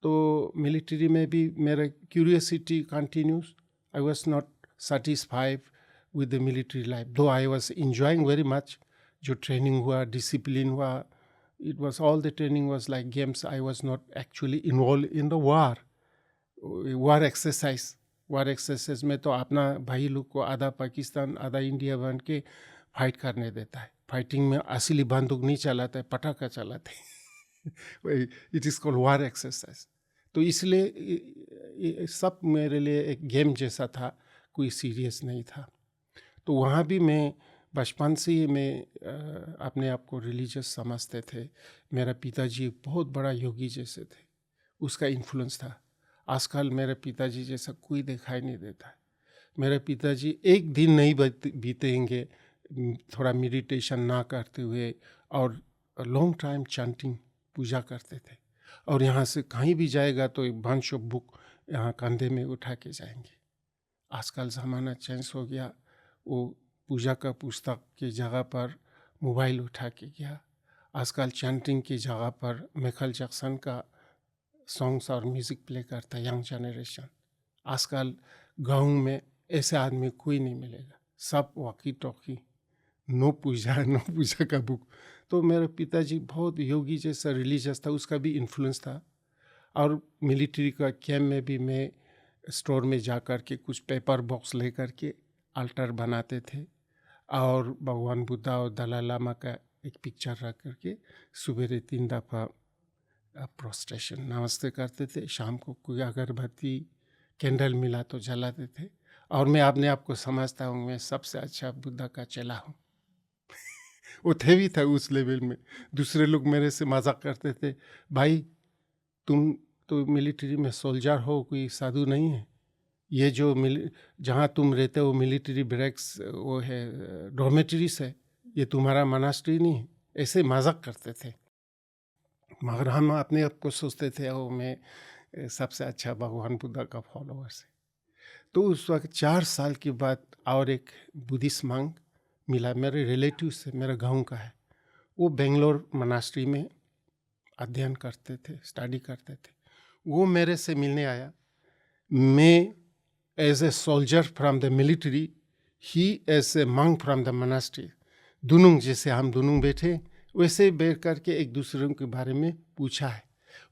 तो मिलिट्री में भी मेरा curiosity continues. I was not satisfied with the military life, though I was enjoying very much. जो ट्रेनिंग हुआ, डिसिप्लिन हुआ, it was all the training was like games. I was not actually involved in the war exercise में तो अपना भाई लोग को आधा पाकिस्तान आधा इंडिया बन के फाइट करने देता है। फाइटिंग में असली बंदूक नहीं चलाता है, पटाखा चलाते हैं it is called war exercise. तो इसलिए सब मेरे लिए एक गेम जैसा था, कोई सीरियस नहीं था। तो वहाँ भी मैं बचपन से ही मैं अपने आप को रिलीजियस समझते थे। मेरा पिताजी बहुत बड़ा योगी जैसे थे, उसका इन्फ्लुएंस था। आजकल मेरे पिताजी जैसा कोई दिखाई नहीं देता है। मेरे पिताजी एक दिन नहीं बीतेंगे थोड़ा मेडिटेशन ना करते हुए, और लॉन्ग टाइम चैंटिंग पूजा करते थे। और यहाँ से कहीं भी जाएगा तो एक बंच ऑफ बुक यहाँ कंधे में उठा के जाएंगे। आजकल ज़माना चेंज हो गया, वो पूजा का पुस्तक की जगह पर मोबाइल उठा के गया। आजकल चैंटिंग की जगह पर माइकल जैक्सन का सॉन्ग्स और म्यूज़िक प्ले करता है यंग जनरेशन। आजकल गाँव में ऐसे आदमी कोई नहीं मिलेगा, सब वॉकी टॉकी, नो पूजा का बुक। तो मेरे पिताजी बहुत योगी जैसा रिलीजियस था, उसका भी इन्फ्लुएंस था। और मिलिट्री का कैंप में भी मैं स्टोर में जा कर के कुछ पेपर बॉक्स ले कर के अल्टर बनाते थे, और भगवान बुद्धा और दलाई लामा का एक पिक्चर रख करके सुबह 3 दफ़ा प्रोस्ट्रेशन नमस्ते करते थे। शाम को कोई अगरबत्ती कैंडल मिला तो जलाते थे। और मैं अपने आप को समझता हूँ मैं सबसे अच्छा बुद्धा का चेला हूँ वो थे भी था उस लेवल में। दूसरे लोग मेरे से मजाक करते थे, भाई तुम तो मिलिट्री में सोल्जर हो, कोई साधु नहीं है। ये जो जहाँ तुम रहते हो मिलिट्री ब्रेक्स वो है, डॉर्मेटरीज है, ये तुम्हारा मनास्ट्री नहीं है। ऐसे मजाक करते थे, मगर हम अपने आप को सोचते थे ओ मैं सबसे अच्छा भगवान बुद्धा का फॉलोअर से। तो उस वक्त 4 साल के बाद और एक बुद्धिस्ट मंक मिला, मेरे रिलेटिव से, मेरा गांव का है। वो बेंगलोर मनास्ट्री में अध्ययन करते थे, स्टडी करते थे। वो मेरे से मिलने आया। मैं as a soldier from the military, he as a monk from the monastery. दोनों जैसे हम दोनों बैठे वैसे बैठ करके एक दूसरे के बारे में पूछा है।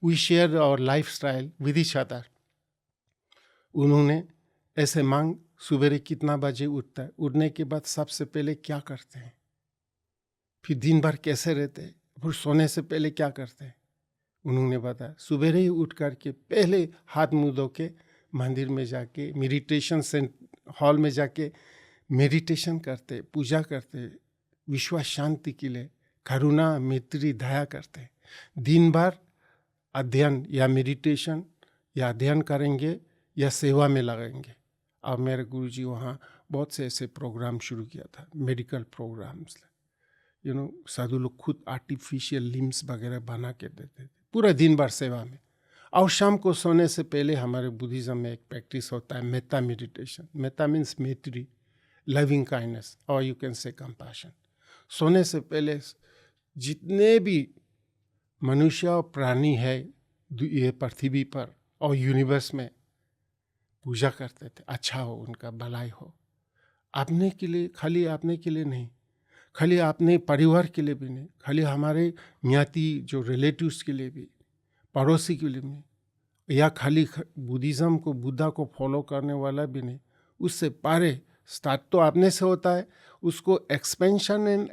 We share our lifestyle with each other. उन्होंने ऐसे मांग सुबह कितना बजे उठता है, उठने के बाद सबसे पहले क्या करते हैं, फिर दिन भर कैसे रहते हैं, फिर सोने से पहले क्या करते हैं। उन्होंने बताया सुबह ही उठ करके पहले हाथ मुँह धो के मंदिर में जाके मेडिटेशन हॉल में जाके मेडिटेशन करते, पूजा करते, विश्व शांति के लिए करुणा मैत्री दया करते। दिन भर अध्ययन या मेडिटेशन या अध्ययन करेंगे या सेवा में लगाएंगे। और मेरे गुरुजी वहाँ बहुत से ऐसे प्रोग्राम शुरू किया था, मेडिकल प्रोग्राम्स। साधु लोग खुद आर्टिफिशियल लिम्स वगैरह बना के देते थे, पूरा दिन भर सेवा में। और शाम को सोने से पहले हमारे बुद्धिज्म में एक प्रैक्टिस होता है मेत्ता मेडिटेशन। मेत्ता मीन्स मैत्री, लविंग काइंडनेस, और यू कैन से कंपैशन। सोने से पहले जितने भी मनुष्य और प्राणी है ये पृथ्वी पर और यूनिवर्स में, पूजा करते थे, अच्छा हो, उनका भलाई हो। अपने के लिए, खाली अपने के लिए नहीं, खाली अपने परिवार के लिए भी नहीं, खाली हमारे ज्ञाति जो रिलेटिव्स के लिए भी, पड़ोसी के लिए भी, या खाली बुद्धिज़्म को, बुद्धा को फॉलो करने वाला भी नहीं, उससे पारे स्टार्ट तो अपने से होता है, उसको एक्सपेंशन एंड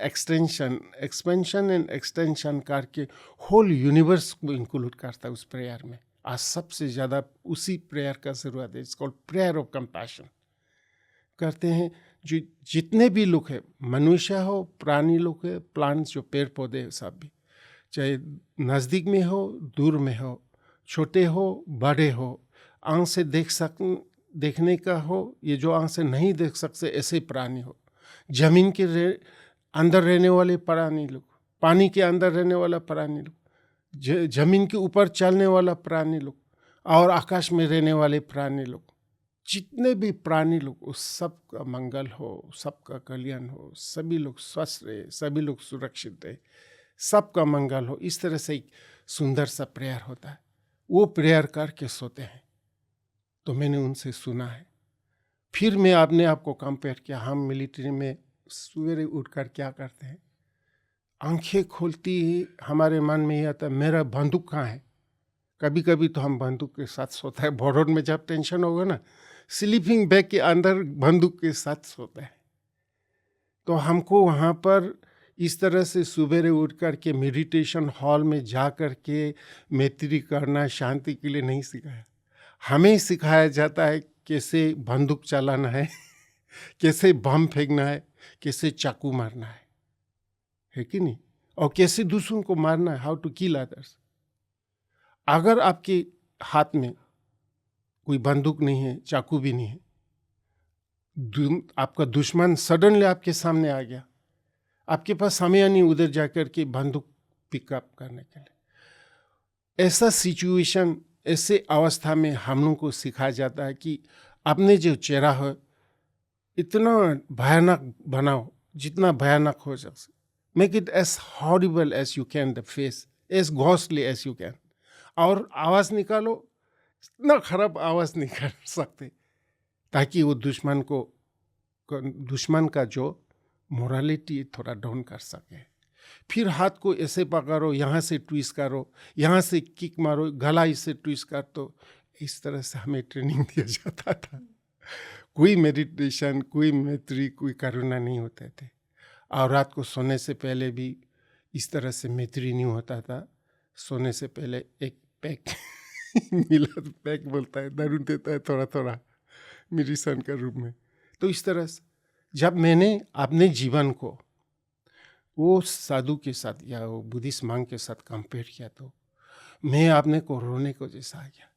एक्सटेंशन करके होल यूनिवर्स को इंक्लूड करता है उस प्रेयर में। आज सबसे ज़्यादा उसी प्रेयर का ज़रूरत है, इसको प्रेयर ऑफ कंपैशन करते हैं। जो जितने भी लोग हैं, मनुष्य हो, प्राणी लोग है, प्लांट्स जो पेड़ पौधे सब भी, चाहे नज़दीक में हो, दूर में हो, छोटे हो, बड़े हो, आँख से देखने का हो, ये जो आँख से नहीं देख सकते ऐसे प्राणी हो, जमीन के अंदर रहने वाले प्राणी लोग, पानी के अंदर रहने वाला प्राणी लोग, जमीन के ऊपर चलने वाला प्राणी लोग, और आकाश में रहने वाले प्राणी लोग, जितने भी प्राणी लोग, उस सब का मंगल हो, सबका कल्याण हो, सभी लोग स्वस्थ रहे, सभी लोग सुरक्षित रहे, सबका मंगल हो। इस तरह से एक सुंदर सा प्रेयर होता है। वो प्रेयर करके सोते हैं। तो मैंने उनसे सुना है। फिर मैं अपने आप को कंपेयर किया। हम मिलिट्री में सवेरे उठकर क्या करते हैं, आंखें खोलती ही हमारे मन में ये आता है मेरा बंदूक कहाँ है। कभी कभी तो हम बंदूक के साथ सोता है। बॉर्डर में जब टेंशन होगा ना, स्लीपिंग बैग के अंदर बंदूक के साथ सोता है। तो हमको वहाँ पर इस तरह से सवेरे उठ कर के मेडिटेशन हॉल में जा कर के मैत्री करना शांति के लिए नहीं सिखाया। हमें सिखाया जाता है कैसे बंदूक चलाना है, कैसे बम फेंकना है, कैसे चाकू मारना है कि नहीं, और कैसे दूसरों को मारना है, हाउ टू किल अदर्स। अगर आपके हाथ में कोई बंदूक नहीं है, चाकू भी नहीं है, आपका दुश्मन सडनली आपके सामने आ गया, आपके पास समय नहीं उधर जाकर के बंदूक पिकअप करने के लिए। ऐसा सिचुएशन, ऐसे अवस्था में हम लोगों को सिखाया जाता है कि अपने जो चेहरा है इतना भयानक बनाओ, जितना भयानक हो सके। Make it as horrible as you can, the face as ghostly as you can. और आवाज़ निकालो, इतना खराब आवाज़ नहीं कर सकते, ताकि वो दुश्मन का जो मोरालिटी थोड़ा डाउन कर सके। फिर हाथ को ऐसे पकड़ो, यहाँ से ट्विस्ट करो, यहाँ से किक मारो, गला इससे ट्विस्ट कर। तो इस तरह से हमें ट्रेनिंग दिया जाता था। कोई मेडिटेशन, कोई मैत्री, कोई करुणा नहीं होते थे। और रात को सोने से पहले भी इस तरह से मैत्री नहीं होता था। सोने से पहले एक पैक मिला, पैक बोलता है, दारू देता है थोड़ा थोड़ा मेडिसन का रूप में। तो इस तरह से जब मैंने अपने जीवन को वो साधु के साथ या वो बुद्धिस्ट मांग के साथ कंपेयर किया, तो मैं अपने को रोने को जैसा आ गया।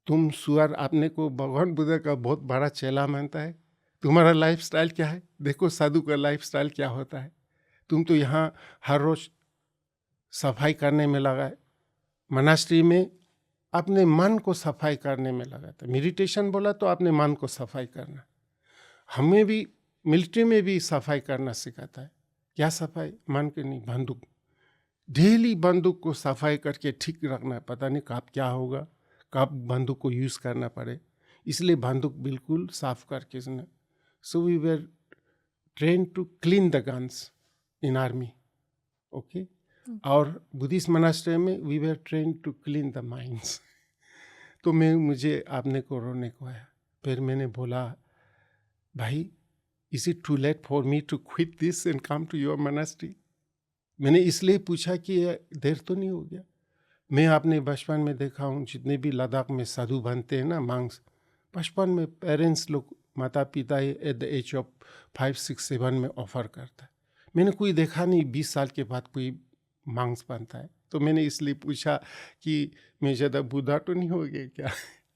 तुम सुअर अपने को भगवान बुद्ध का बहुत बड़ा चेला मानता है, तुम्हारा लाइफस्टाइल क्या है? देखो साधु का लाइफस्टाइल क्या होता है। तुम तो यहाँ हर रोज सफाई करने में लगा है, मनास्ट्री में अपने मन को सफाई करने में लगा था। मेडिटेशन बोला तो अपने मन को सफाई करना। हमें भी मिलिट्री में भी सफाई करना सिखाता है। क्या सफाई? मन के नहीं, बंदूक। डेली बंदूक को सफाई करके ठीक रखना है। पता नहीं कब क्या होगा, कब बंदूक को यूज़ करना पड़े, इसलिए बंदूक बिल्कुल साफ करके। So we were train to clean the guns in army, okay. और बुद्धिस्ट मॉनेस्ट्री में we were train to clean the minds. तो मुझे आपने को रोने को आया। फिर मैंने बोला, भाई, is it too late for me to quit this and come to your monastery? मैंने इसलिए पूछा कि देर तो नहीं हो गया। मैं अपने बचपन में देखा हूँ, जितने भी लद्दाख में साधु बनते हैं ना, मांग्स, बचपन में पेरेंट्स लोग, माता पिता एट द एज ऑफ 5, 6, 7 में ऑफर करता है। मैंने कोई देखा नहीं 20 साल के बाद कोई मांग्स बनता है। तो मैंने इसलिए पूछा कि मैं ज़्यादा बुढ़ा तो नहीं हो गया क्या?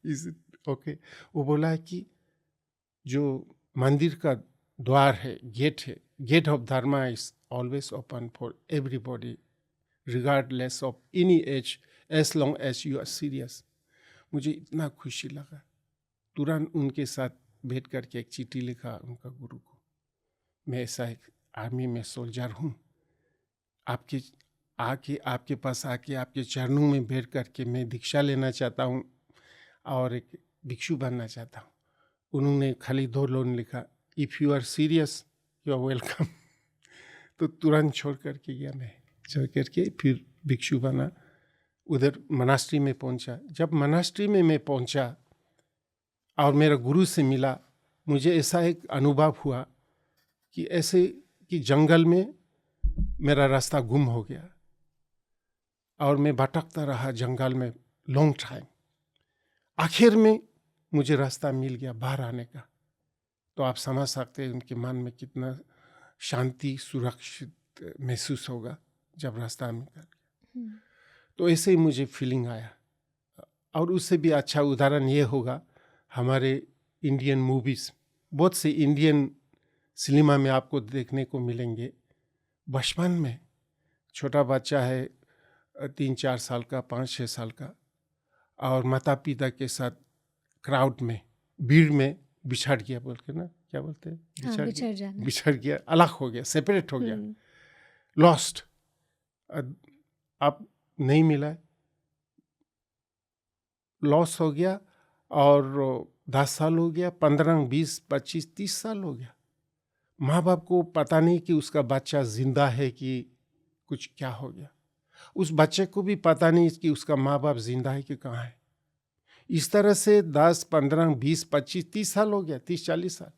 Is it okay? वो बोला है कि जो मंदिर का द्वार है, गेट है, gate of Dharma is always open for everybody, regardless of any age, as long as you are serious. मुझे इतना खुशी लगा, तुरंत उनके साथ बैठ करके एक चिट्ठी लिखा उनका गुरु को, मैं ऐसा एक आर्मी में सोल्जर हूँ, आपके पास आके आपके चरणों में बैठ करके मैं दीक्षा लेना चाहता हूँ और एक भिक्षु बनना चाहता हूँ। उन्होंने खाली 2 लाइन लिखा, if you are serious you are welcome. तो तुरंत छोड़ करके गया मैं, छोड़ करके फिर भिक्षु बना, उधर मनास्ट्री में पहुंचा। जब मनास्ट्री में मैं पहुंचा और मेरा गुरु से मिला, मुझे ऐसा एक अनुभव हुआ कि ऐसे कि जंगल में मेरा रास्ता गुम हो गया और मैं भटकता रहा जंगल में लॉन्ग टाइम। आखिर में मुझे रास्ता मिल गया बाहर आने का। तो आप समझ सकते हैं उनके मन में कितना शांति, सुरक्षित महसूस होगा जब रास्ता मिल गया। तो ऐसे ही मुझे फीलिंग आया। और उससे भी अच्छा उदाहरण ये होगा, हमारे इंडियन मूवीज़, बहुत से इंडियन सिनेमा में आपको देखने को मिलेंगे। बचपन में छोटा बच्चा है 3-4 साल का, 5-6 साल का, और माता पिता के साथ क्राउड में, भीड़ में बिछड़ गया, बोल के ना क्या बोलते हैं, बिछड़ गया, अलग हो गया, सेपरेट हो गया, लॉस्ट, अब नहीं मिला, लॉस हो गया। और 10 साल हो गया, 15, 20, 25, 30 साल हो गया। माँ बाप को पता नहीं कि उसका बच्चा जिंदा है कि कुछ क्या हो गया। उस बच्चे को भी पता नहीं कि उसका माँ बाप जिंदा है कि कहाँ है। इस तरह से 10, 15, 20, 25, 30 साल हो गया, 30-40 साल।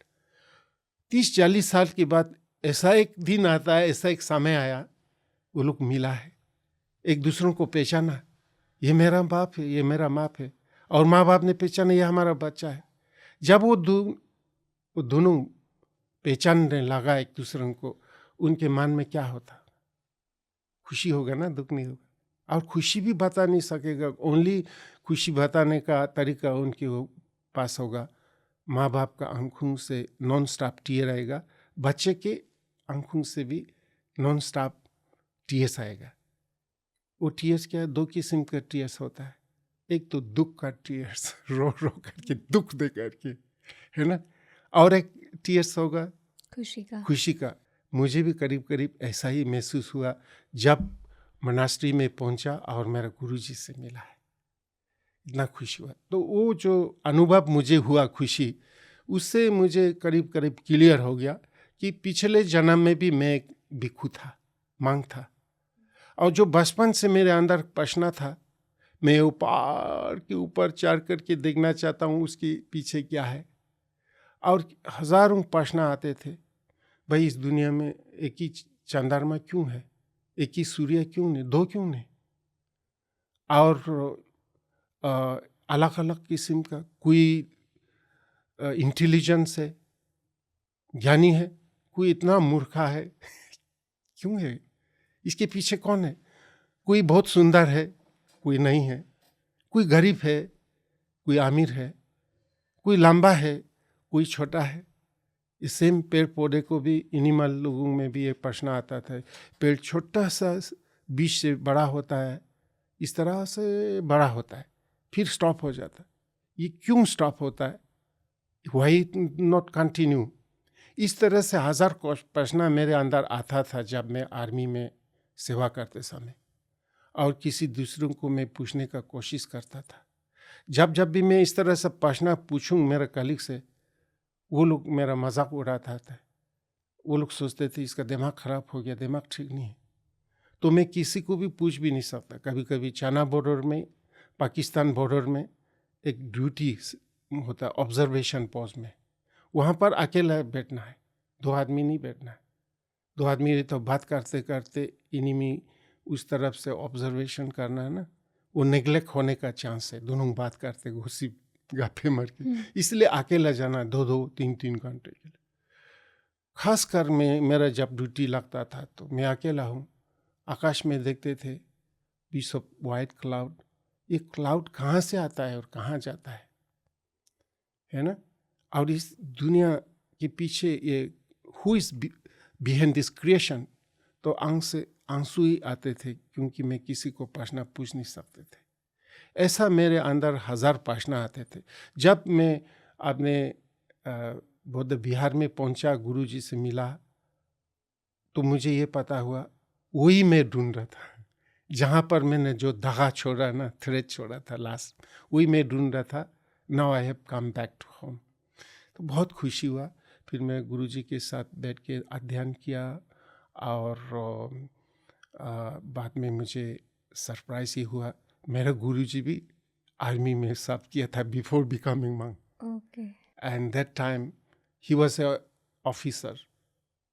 30-40 साल के बाद ऐसा एक दिन आता है, ऐसा एक समय आया, वो लोग मिला है, एक दूसरों को पहचाना, ये मेरा बाप है, ये मेरा माँ है, और माँ बाप ने पहचाना ये हमारा बच्चा है। जब वो दोनों पहचानने लगा एक दूसरे को, उनके मन में क्या होता, खुशी होगा ना, दुख नहीं होगा। और खुशी भी बता नहीं सकेगा, ओनली खुशी बताने का तरीका उनके पास होगा, माँ बाप का आंखों से नॉन स्टॉप टीयर आएगा, बच्चे के आंखों से भी नॉन स्टॉप टीयर्स आएगा। वो टीयर्स क्या है, 2 किस्म का टीयर्स होता है। एक तो दुख का टीयर्स, रो रो करके, दुख दे करके, है ना, और एक टीयर्स होगा खुशी का। मुझे भी करीब करीब ऐसा ही महसूस हुआ जब मनास्ट्री में पहुंचा और मेरा गुरुजी से मिला है, इतना खुशी हुआ। तो वो जो अनुभव मुझे हुआ खुशी, उससे मुझे करीब करीब क्लियर हो गया कि पिछले जन्म में भी मैं एक भिक्षु था, मांग था, और जो बचपन से मेरे अंदर प्रश्न था, मैं वो पहाड़ के ऊपर चढ़ करके देखना चाहता हूँ उसके पीछे क्या है। और हजारों प्रश्न आते थे, भाई इस दुनिया में एक ही चंद्रमा क्यों है, एक ही सूर्य क्यों नहीं, 2 क्यों नहीं, और अलग अलग किस्म का, कोई इंटेलिजेंस है, ज्ञानी है, कोई इतना मूर्खा है क्यों है, इसके पीछे कौन है, कोई बहुत सुंदर है, कोई नहीं है, कोई गरीब है, कोई अमीर है, कोई लंबा है, कोई छोटा है। इस सेम पेड़ पौधे को भी, एनिमल लोगों में भी एक प्रश्न आता था, पेड़ छोटा सा बीज से बड़ा होता है, इस तरह से बड़ा होता है, फिर स्टॉप हो जाता है, ये क्यों स्टॉप होता है, वाई नॉट कंटिन्यू। इस तरह से 1000 प्रश्न मेरे अंदर आता था जब मैं आर्मी में सेवा करते समय, और किसी दूसरों को मैं पूछने का कोशिश करता था। जब भी मैं इस तरह से प्रश्न पूछूं मेरे कलीग से, वो लोग मेरा मजाक उड़ाता था, वो लोग सोचते थे इसका दिमाग खराब हो गया, दिमाग ठीक नहीं है। तो मैं किसी को भी पूछ भी नहीं सकता। कभी कभी चाइना बॉर्डर में, पाकिस्तान बॉर्डर में एक ड्यूटी होता है ऑब्जर्वेशन पोस्ट में, वहाँ पर अकेला बैठना है, 2 आदमी नहीं बैठना है। 2 आदमी तो बात करते करते इनिमी उस तरफ से ऑब्जर्वेशन करना है ना, वो नेग्लेक्ट होने का चांस है, दोनों बात करते घुसी गप्पे मार के, इसलिए अकेला जाना 2-2, 3-3 घंटे के लिए। खासकर मेरा जब ड्यूटी लगता था तो मैं अकेला हूँ, आकाश में देखते थे पीस ऑफ वाइट क्लाउड, ये क्लाउड कहाँ से आता है और कहाँ जाता है ना, और इस दुनिया के पीछे ये who is behind this creation, तो आंख से आंसू ही आते थे, क्योंकि मैं किसी को प्रश्न पूछ नहीं सकते थे। ऐसा मेरे अंदर 1000 प्रश्न आते थे। जब मैं अपने बौद्ध विहार में पहुंचा, गुरुजी से मिला, तो मुझे ये पता हुआ वही मैं ढूंढ रहा था। जहाँ पर मैंने जो धागा छोड़ा ना, थ्रेड छोड़ा था लास्ट, वही मैं ढूंढ रहा था। Now I have come back to home. तो बहुत खुशी हुआ। फिर मैं गुरुजी के साथ बैठ के अध्ययन किया, और बाद में मुझे सरप्राइज ही हुआ, मेरा गुरुजी भी आर्मी में सर्व किया था before becoming monk. Okay. And that time he was a officer,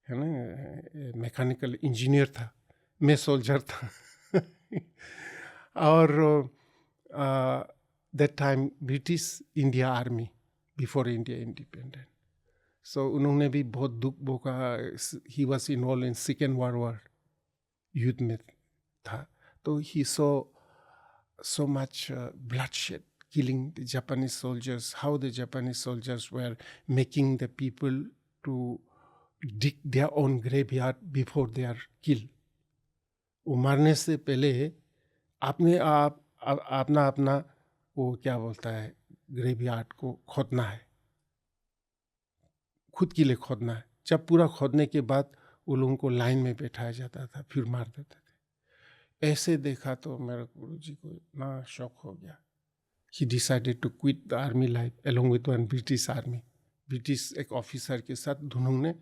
है ना, मैकेनिकल इंजीनियर था, मैं सोल्जर था। और that time British India army, before India independent. So उन्होंने भी बहुत दुख भोगा। He was involve in second world war, युद्ध में था। तो ही so much bloodshed, killing the Japanese soldiers, how the Japanese soldiers were making the people to dig their own graveyard before they are killed. वो मरने से पहले अपने आप अपना अपना वो क्या बोलता है, ग्रेवयार्ड को खोदना है, खुद के लिए खोदना है। जब पूरा खोदने के बाद वो लोगों को लाइन में बैठाया जाता था, फिर मार देते थे। ऐसे देखा तो मेरे गुरुजी को इतना शौक हो गया। He decided to quit the army life along with one British army. British एक ऑफिसर के साथ दोनों ने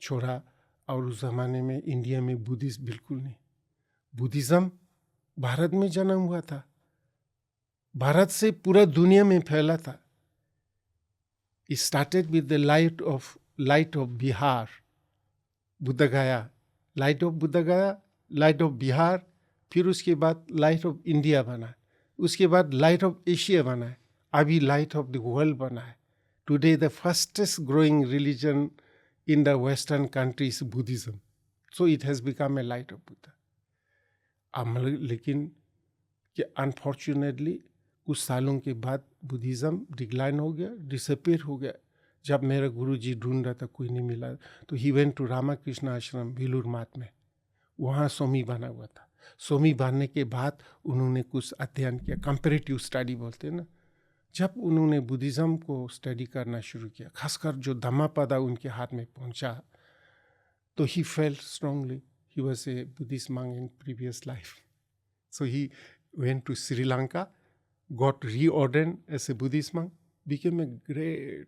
छोड़ा। और उस ज़माने में इंडिया में बुद्धिस्ट बिल्कुल नहीं। बुद्धिज़्म भारत में जन्म हुआ था, भारत से पूरा दुनिया में फैला था। It started with the light of Bihar, Buddha गया, लाइट ऑफ बुद्ध गया, लाइट ऑफ बिहार, फिर उसके बाद लाइट ऑफ इंडिया बना, उसके बाद लाइट ऑफ एशिया बना है, अभी लाइट ऑफ द वर्ल्ड बना है। Today the fastest growing religion in the western countries Buddhism, so it has become a light of Buddha. लेकिन कि अनफॉर्चुनेटली कुछ सालों के बाद बुद्धिज्म डिक्लाइन हो गया, डिसअपीयर हो गया। जब मेरा गुरुजी ढूंढ रहा था, कोई नहीं मिला, तो ही वेंट टू रामाकृष्ण आश्रम बेलूर मठ में। वहाँ स्वामी बना हुआ था। स्वामी बनने के बाद उन्होंने कुछ अध्ययन किया, कंपैरेटिव स्टडी बोलते हैं ना। जब उन्होंने बुद्धिज़्म को स्टडी करना शुरू किया, खासकर जो धम्मापदा उनके हाथ में पहुंचा, तो he felt strongly he was a Buddhist monk in previous life. So he went to Sri Lanka, got reordained as a Buddhist monk, became a great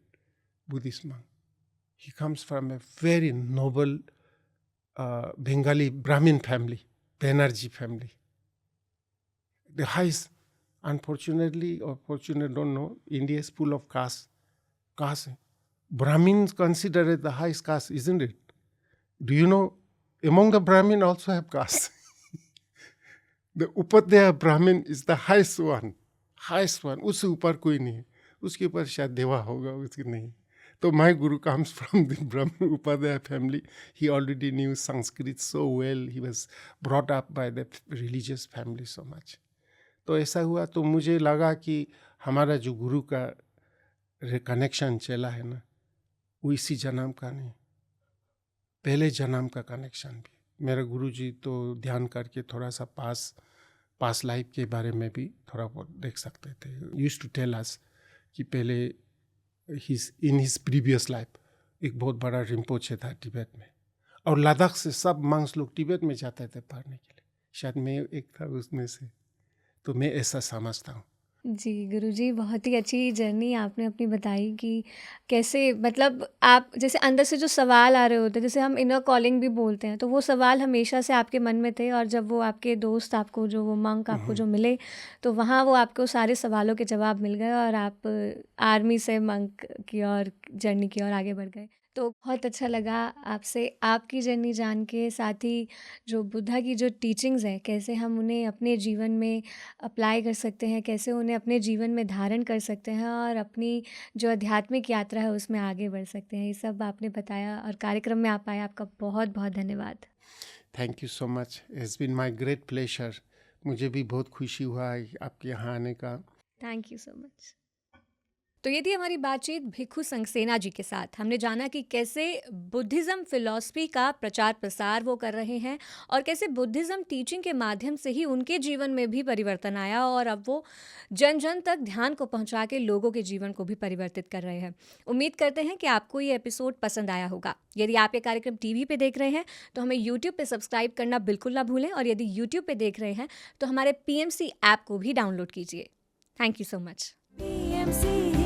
Buddhist monk. He comes from a very noble Bengali Brahmin family, Banerjee family. The highest, unfortunately or fortunately, don't know, India is full of castes. Brahmins considered the highest caste, isn't it? Do you know, among the Brahmin also have castes. The Upadhyaya Brahmin is the highest one. उससे ऊपर कोई नहीं है, उसके ऊपर शायद देवा होगा, उसके नहीं। तो my Guru comes from the Brahm Upadhyay family. He already knew Sanskrit so well, he was brought up by the religious family so much. तो ऐसा हुआ, तो मुझे लगा कि हमारा जो गुरु का कनेक्शन चला है ना, वो इसी जन्म का नहीं, पहले जन्म का कनेक्शन भी। मेरा गुरु जी तो ध्यान करके थोड़ा सा पास लाइफ के बारे में भी थोड़ा बहुत देख सकते थे। यूज्ड टू टेल अस कि पहले इन हिज प्रीवियस लाइफ एक बहुत बड़ा रिम्पोचे था तिब्बत में, और लद्दाख से सब मंक्स लोग तिब्बत में जाते थे पढ़ने के लिए। शायद मैं एक था उसमें से, तो मैं ऐसा समझता हूँ। जी गुरुजी, बहुत ही अच्छी जर्नी आपने अपनी बताई कि कैसे, मतलब आप जैसे अंदर से जो सवाल आ रहे होते हैं, जैसे हम इनर कॉलिंग भी बोलते हैं, तो वो सवाल हमेशा से आपके मन में थे, और जब वो आपके दोस्त आपको, जो वो मंक आपको जो मिले, तो वहाँ वो आपको सारे सवालों के जवाब मिल गए, और आप आर्मी से मंक की ओर जर्नी की ओर आगे बढ़ गए। तो बहुत अच्छा लगा आपसे आपकी जर्नी जान के, साथ ही जो बुद्धा की जो टीचिंग्स है, कैसे हम उन्हें अपने जीवन में अप्लाई कर सकते हैं, कैसे उन्हें अपने जीवन में धारण कर सकते हैं, और अपनी जो आध्यात्मिक यात्रा है उसमें आगे बढ़ सकते हैं, ये सब आपने बताया, और कार्यक्रम में आप आए, आपका बहुत बहुत धन्यवाद। Thank you so much, it's been my great pleasure. मुझे भी बहुत खुशी हुआ आपके यहाँ आने का। Thank you so much. तो ये थी हमारी बातचीत भिक्खु संगसेना जी के साथ। हमने जाना कि कैसे बुद्धिज़्म फ़िलॉसफ़ी का प्रचार-प्रसार वो कर रहे हैं और कैसे बुद्धिज़्म टीचिंग के माध्यम से ही उनके जीवन में भी परिवर्तन आया और अब वो जन-जन तक ध्यान को पहुँचा के लोगों के जीवन को भी परिवर्तित कर रहे हैं। उम्मीद करते हैं कि आपको ये एपिसोड पसंद आया होगा। यदि आप ये कार्यक्रम टीवी पे देख रहे हैं, तो हमें यूट्यूब पे सब्सक्राइब करना बिल्कुल ना भूलें और यदि यूट्यूब पे देख रहे हैं, तो हमारे पीएमसी ऐप को भी डाउनलोड कीजिए। Thank you so much. PMC